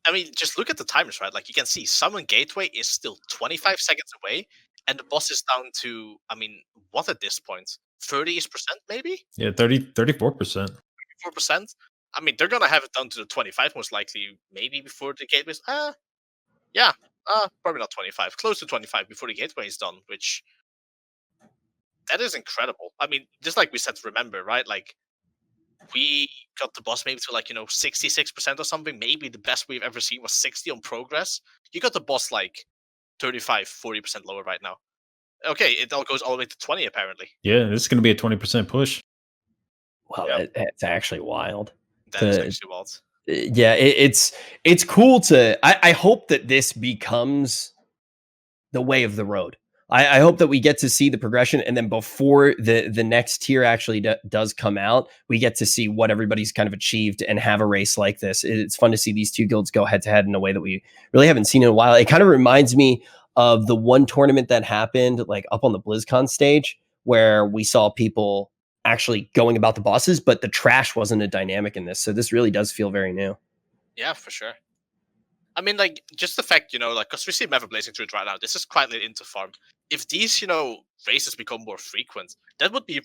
I mean, just look at the timers, right? Like, you can see Summon Gateway is still 25 seconds away, and the boss is down to, what at this point? 30% maybe? Yeah, 34%. 4%? I mean, they're gonna have it down to the 25 most likely, maybe before the gateway is... yeah, probably not 25. Close to 25 before the gateway is done, which... that is incredible. I mean, just like we said, remember, right? Like, we got the boss maybe to 66% or something. Maybe the best we've ever seen was 60 on progress. You got the boss 35, 40% lower right now. Okay, it all goes all the way to 20 apparently. Yeah, this is going to be a 20% push. Wow, that's actually wild. That is actually wild. Yeah, it's cool to. I hope that this becomes the way of the road. I hope that we get to see the progression, and then before the next tier actually does come out, we get to see what everybody's kind of achieved and have a race like this. It's fun to see these two guilds go head to head in a way that we really haven't seen in a while. It kind of reminds me of the one tournament that happened up on the BlizzCon stage where we saw people actually going about the bosses, but the trash wasn't a dynamic in this. So this really does feel very new. Yeah, for sure. I mean, just the fact, because we see Meva blazing through it right now, this is quietly into farm. If these, races become more frequent, that would be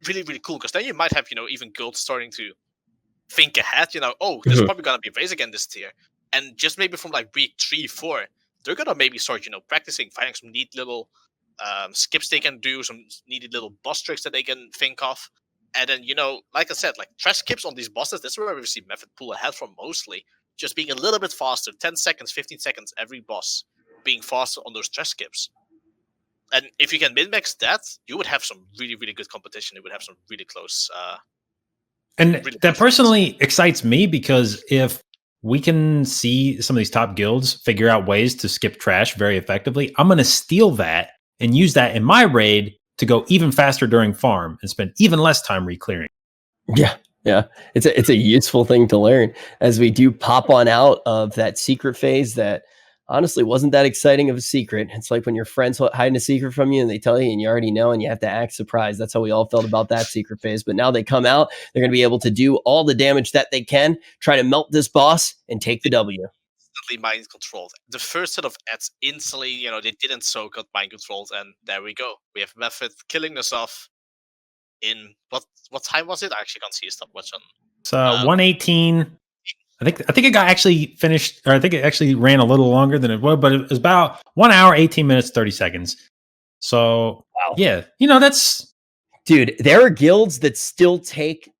really, really cool, because then you might have, even guilds starting to think ahead, oh, there's probably going to be a race again this tier. And just maybe from week 3, 4, they're going to maybe start, practicing, finding some neat little skips they can do, some needed little boss tricks that they can think of. And then, like I said, trash skips on these bosses, that's where we see Method pull ahead from mostly. Just being a little bit faster, 10 seconds, 15 seconds, every boss being faster on those trash skips. And if you can min-max that, you would have some really, really good competition. You would have some really close... and really that personally excites me, because if we can see some of these top guilds figure out ways to skip trash very effectively, I'm going to steal that and use that in my raid to go even faster during farm and spend even less time re-clearing. Yeah, it's a useful thing to learn as we do pop on out of that secret phase that honestly wasn't that exciting of a secret. It's like when your friends hiding a secret from you and they tell you and you already know and you have to act surprised. That's how we all felt about that secret phase. But now they come out, they're going to be able to do all the damage that they can, try to melt this boss and take the W. Instantly mind controlled. The first set of ads instantly, they didn't so got mind controlled, and there we go. We have Method killing us off. In what time was it? I actually can't see a stopwatch on. It's 118. I think it got actually finished, or I think it actually ran a little longer than it was, but it was about 1 hour, 18 minutes, 30 seconds. So wow. Yeah, that's... Dude, there are guilds that still take,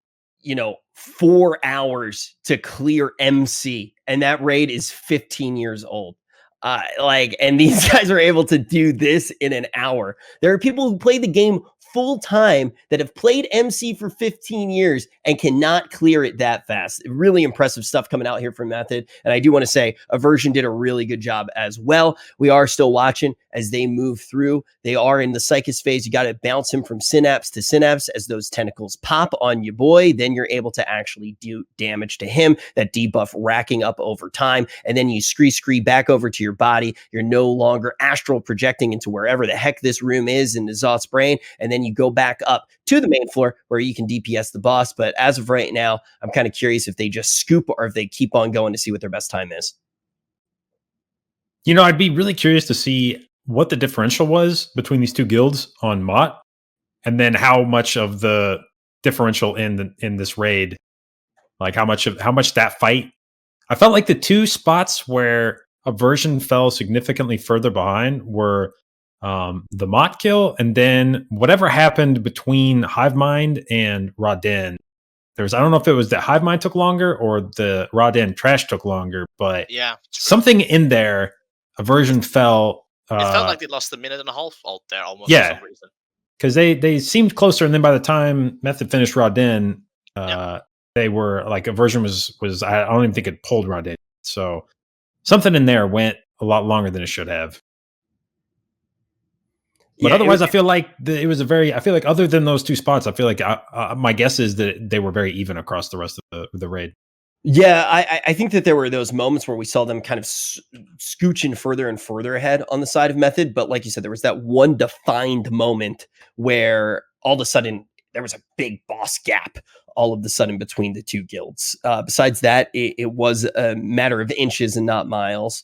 4 hours to clear MC, and that raid is 15 years old. And these guys are able to do this in an hour. There are people who play the game full time that have played MC for 15 years and cannot clear it that fast. Really impressive stuff coming out here from Method. And I do want to say Aversion did a really good job as well. We are still watching as they move through. They are in the Psychus phase. You got to bounce him from synapse to synapse as those tentacles pop on you, boy. Then you're able to actually do damage to him. That debuff racking up over time. And then you scree back over to your body. You're no longer astral projecting into wherever the heck this room is in N'Zoth's brain. And then you go back up to the main floor where you can DPS the boss. But as of right now, I'm kind of curious if they just scoop or if they keep on going to see what their best time is. I'd be really curious to see what the differential was between these two guilds on MOT, and then how much of the differential in this raid, like how much that fight. I felt like the two spots where Aversion fell significantly further behind were the Mott kill, and then whatever happened between Hivemind and Rodin. I don't know if it was that Hivemind took longer or the Rodin trash took longer, but Yeah, something in there, Aversion fell. It felt like they lost a minute and a half out there almost for Yeah, some reason. because they seemed closer, and then by the time Method finished Rodin, they were like Aversion was I don't even think it pulled Rodin. So something in there went a lot longer than it should have. But otherwise, I feel like it was I feel like other than those two spots, I feel like my guess is that they were very even across the rest of the raid. Yeah, I think that there were those moments where we saw them kind of scooching further and further ahead on the side of Method. But like you said, there was that one defined moment where all of a sudden there was a big boss gap all of a sudden between the two guilds. Besides that, it was a matter of inches and not miles.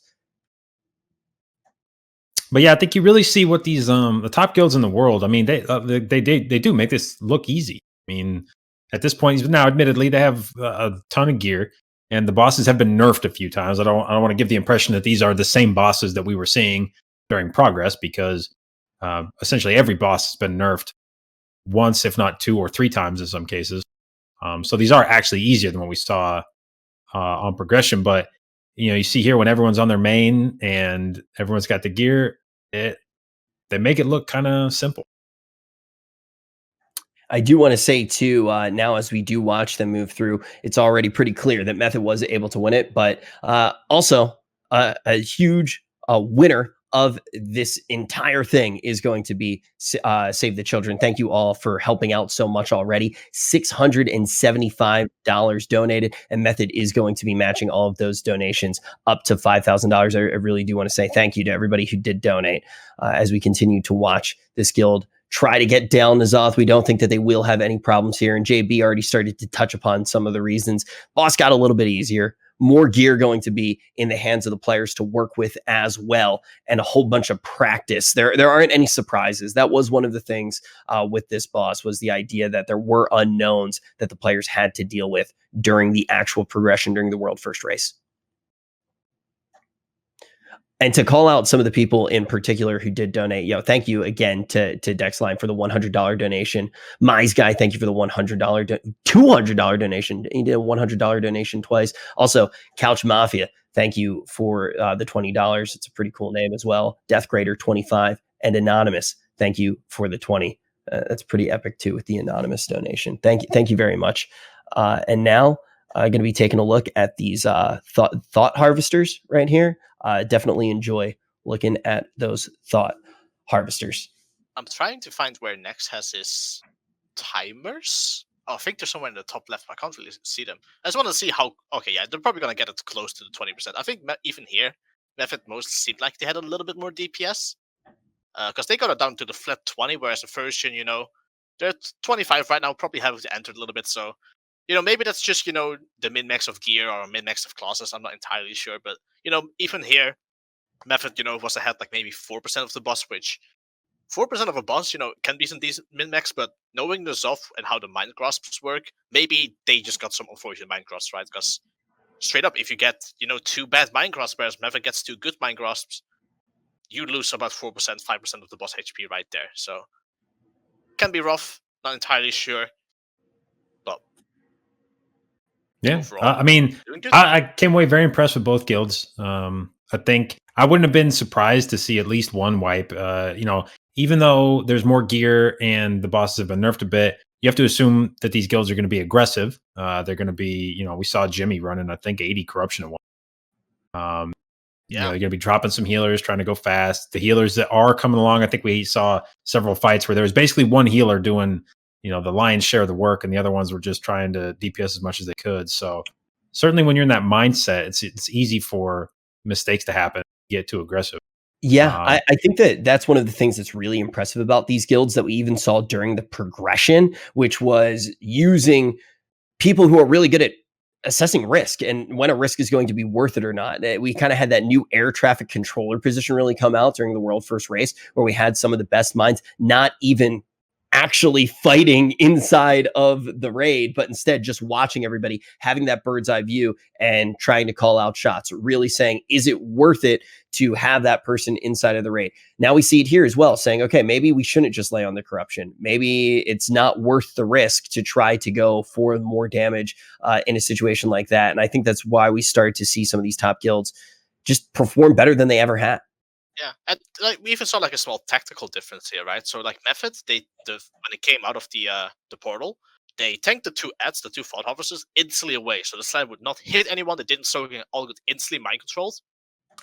But yeah, I think you really see what these the top guilds in the world. I mean, they do make this look easy. I mean, at this point, now admittedly they have a ton of gear, and the bosses have been nerfed a few times. I don't want to give the impression that these are the same bosses that we were seeing during Progress, because essentially every boss has been nerfed once, if not 2 or 3 times in some cases. So these are actually easier than what we saw on Progression. But you see here when everyone's on their main and everyone's got the gear, they make it look kind of simple. I do want to say too, now as we do watch them move through, it's already pretty clear that Method was able to win it, but also a huge winner of this entire thing is going to be Save the Children. Thank you all for helping out so much already. $675 donated, and Method is going to be matching all of those donations up to $5,000. I really do want to say thank you to everybody who did donate as we continue to watch this guild try to get down NY'ALOTHA. We don't think that they will have any problems here. And JB already started to touch upon some of the reasons. Boss got a little bit easier. More gear going to be in the hands of the players to work with as well, and a whole bunch of practice. There aren't any surprises. That was one of the things with this boss, was the idea that there were unknowns that the players had to deal with during the actual progression during the World First Race. And to call out some of the people in particular who did donate, thank you again to Dexline for the $100 donation. Mize Guy, thank you for the $100, $200 donation. He did a $100 donation twice. Also, Couch Mafia, thank you for the $20. It's a pretty cool name as well. Death Grader 25 and Anonymous, thank you for the 20. That's pretty epic too with the anonymous donation. Thank you very much. And now I'm going to be taking a look at these thought harvesters right here. Definitely enjoy looking at those thought harvesters. I'm trying to find where Nex has his timers. Oh, I think they're somewhere in the top left, but I can't really see them. I just want to see how. Okay, yeah, they're probably going to get it close to the 20%. I think even here, Method most seemed like they had a little bit more DPS. Because they got it down to the flat 20, whereas the Aversion, they're at 25 right now, probably have entered a little bit. So, maybe that's just, the min-max of gear or min-max of classes. I'm not entirely sure. But, even here, Method, was ahead like maybe 4% of the boss, which 4% of a boss, can be some decent min-max. But knowing the Zoff and how the mind grasps work, maybe they just got some unfortunate mind grasps, right? Because straight up, if you get, 2 bad mind grasps, whereas Method gets 2 good mind grasps, you lose about 4%, 5% of the boss HP right there. So, can be rough. Not entirely sure. But, yeah. overall, I mean, I came away very impressed with both guilds. I think I wouldn't have been surprised to see at least one wipe. Even though there's more gear and the bosses have been nerfed a bit, you have to assume that these guilds are going to be aggressive. They're going to be, we saw Jimmy running, I think, 80 corruption at one. They're going to be dropping some healers, trying to go fast. The healers that are coming along, I think we saw several fights where there was basically one healer doing, the lion's share of the work, and the other ones were just trying to DPS as much as they could. So certainly when you're in that mindset, it's easy for mistakes to happen, get too aggressive. Yeah, I think that's one of the things that's really impressive about these guilds that we even saw during the progression, which was using people who are really good at assessing risk and when a risk is going to be worth it or not. We kind of had that new air traffic controller position really come out during the World First Race, where we had some of the best minds not even actually fighting inside of the raid, but instead just watching everybody, having that bird's eye view and trying to call out shots, really saying, is it worth it to have that person inside of the raid? Now we see it here as well, saying, okay, maybe we shouldn't just lay on the corruption. Maybe it's not worth the risk to try to go for more damage in a situation like that. And I think that's why we start to see some of these top guilds just perform better than they ever had. Yeah, and like we even saw like a small tactical difference here, right? So like Method, when they came out of the portal, they tanked the two ads, the two thought officers, instantly away. So the slide would not hit anyone. They didn't so all get instantly mind controlled.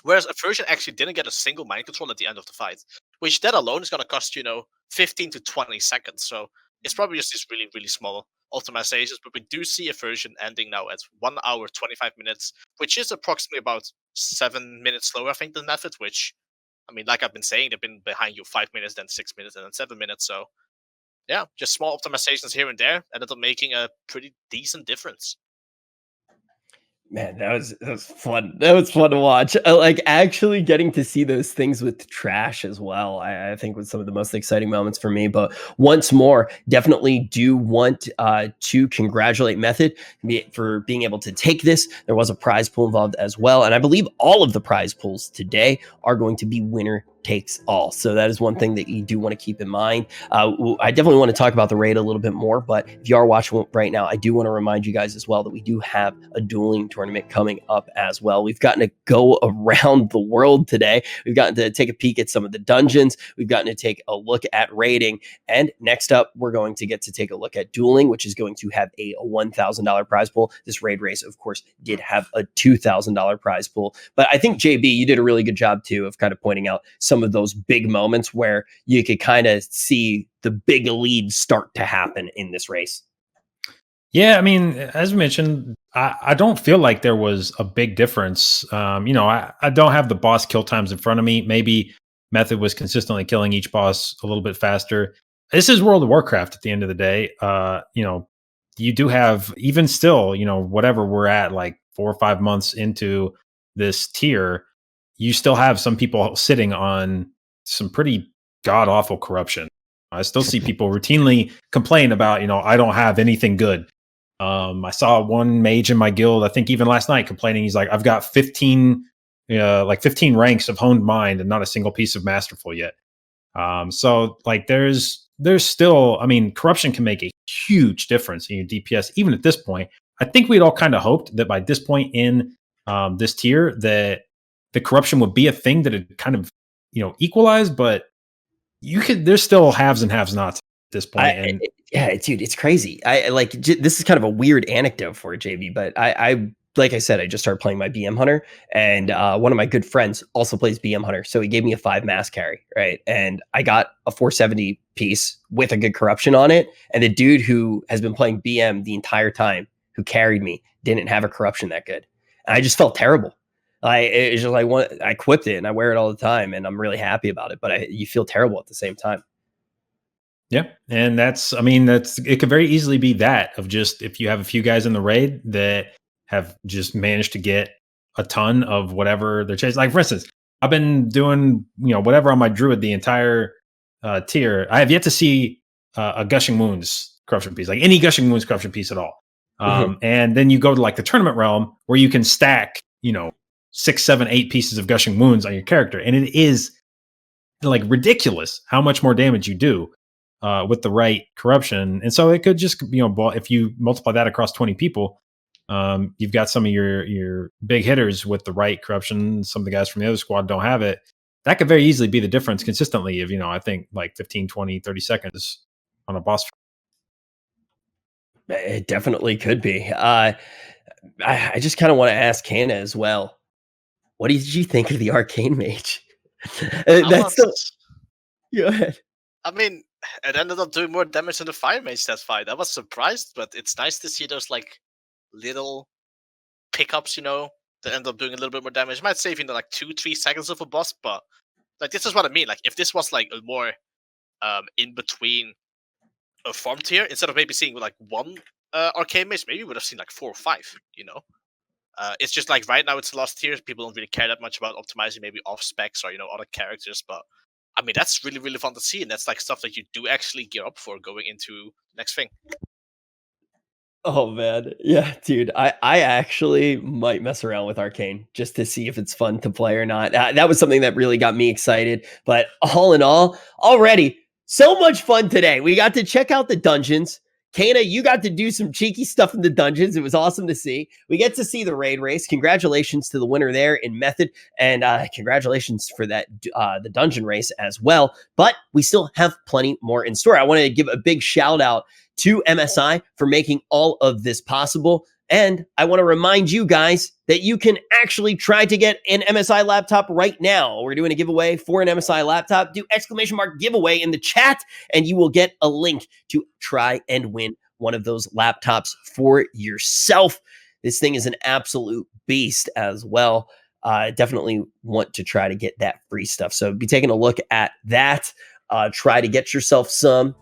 Whereas Aversion actually didn't get a single mind control at the end of the fight, which that alone is going to cost 15 to 20 seconds. So it's probably just these really really small optimizations. But we do see Aversion ending now at 1 hour 25 minutes, which is approximately about 7 minutes slower, I think, than Method. Which, I mean, like I've been saying, they've been behind you 5 minutes, then 6 minutes, and then 7 minutes. So yeah, just small optimizations here and there ended up making a pretty decent difference. Man, that was fun. That was fun to watch. Like actually getting to see those things with trash as well. I think was some of the most exciting moments for me. But once more, definitely do want to congratulate Method for being able to take this. There was a prize pool involved as well, and I believe all of the prize pools today are going to be winner takes all. So that is one thing that you do want to keep in mind. I definitely want to talk about the raid a little bit more, but if you are watching right now, I do want to remind you guys as well that we do have a dueling tournament coming up as well. We've gotten to go around the world today. We've gotten to take a peek at some of the dungeons. We've gotten to take a look at raiding. And next up, we're going to get to take a look at dueling, which is going to have a $1,000 prize pool. This raid race, of course, did have a $2,000 prize pool. But I think, JB, you did a really good job, too, of kind of pointing out some of those big moments where you could kind of see the big leads start to happen in this race. Yeah, I mean, as mentioned, I don't feel like there was a big difference. I don't have the boss kill times in front of me. Maybe Method was consistently killing each boss a little bit faster. This is World of Warcraft at the end of the day. You do have, even still, whatever we're at, like 4 or 5 months into this tier, you still have some people sitting on some pretty god awful corruption. I still see people routinely complain about, I don't have anything good. I saw one mage in my guild, I think even last night, complaining. He's like, I've got 15 ranks of honed mind and not a single piece of masterful yet. So like there's still, I mean, corruption can make a huge difference in your DPS, even at this point. I think we'd all kind of hoped that by this point in this tier that the corruption would be a thing that it kind of, equalized, but there's still haves and haves nots at this point. Yeah, dude, it's crazy. This is kind of a weird anecdote for JB, but I like I said, I just started playing my BM Hunter, and one of my good friends also plays BM Hunter, so he gave me a 5 mass carry, right? And I got a 470 piece with a good corruption on it, and the dude who has been playing BM the entire time, who carried me, didn't have a corruption that good, and I just felt terrible. It's just like I equipped it and I wear it all the time, and I'm really happy about it, but you feel terrible at the same time. Yeah. And it could very easily be that of just, if you have a few guys in the raid that have just managed to get a ton of whatever they're chasing. Like, for instance, I've been doing, whatever on my druid the entire tier. I have yet to see a Gushing Wounds corruption piece, like any Gushing Wounds corruption piece at all. And then you go to like the tournament realm where you can stack, 6, 7, 8 pieces of Gushing Wounds on your character. And it is like ridiculous how much more damage you do with the right corruption. And so it could just, if you multiply that across 20 people, you've got some of your big hitters with the right corruption. Some of the guys from the other squad don't have it. That could very easily be the difference consistently of, I think like 15, 20, 30 seconds on a boss. It definitely could be. I just kind of want to ask Hannah as well. What did you think of the Arcane Mage? Go ahead. I mean, it ended up doing more damage than the Fire Mage that fight. I was surprised, but it's nice to see those like little pickups, that end up doing a little bit more damage. It might save 2-3 seconds of a boss, but like this is what I mean. Like if this was like a more in between a farm tier, instead of maybe seeing like one Arcane Mage, maybe we would have seen like 4 or 5. It's just like right now it's the last tier. People don't really care that much about optimizing maybe off specs or other characters, but I mean, that's really, really fun to see, and that's like stuff that you do actually gear up for going into the next thing. Oh man. Yeah, dude. I actually might mess around with Arcane just to see if it's fun to play or not. That was something that really got me excited. But all in all, already so much fun today. We got to check out the dungeons. Kana, you got to do some cheeky stuff in the dungeons. It was awesome to see. We get to see the raid race. Congratulations to the winner there in Method, and congratulations for that the dungeon race as well. But we still have plenty more in store. I want to give a big shout out to MSI for making all of this possible. And I want to remind you guys that you can actually try to get an MSI laptop right now. We're doing a giveaway for an MSI laptop. Do !giveaway in the chat, and you will get a link to try and win one of those laptops for yourself. This thing is an absolute beast as well. Definitely want to try to get that free stuff. So be taking a look at that. Try to get yourself some.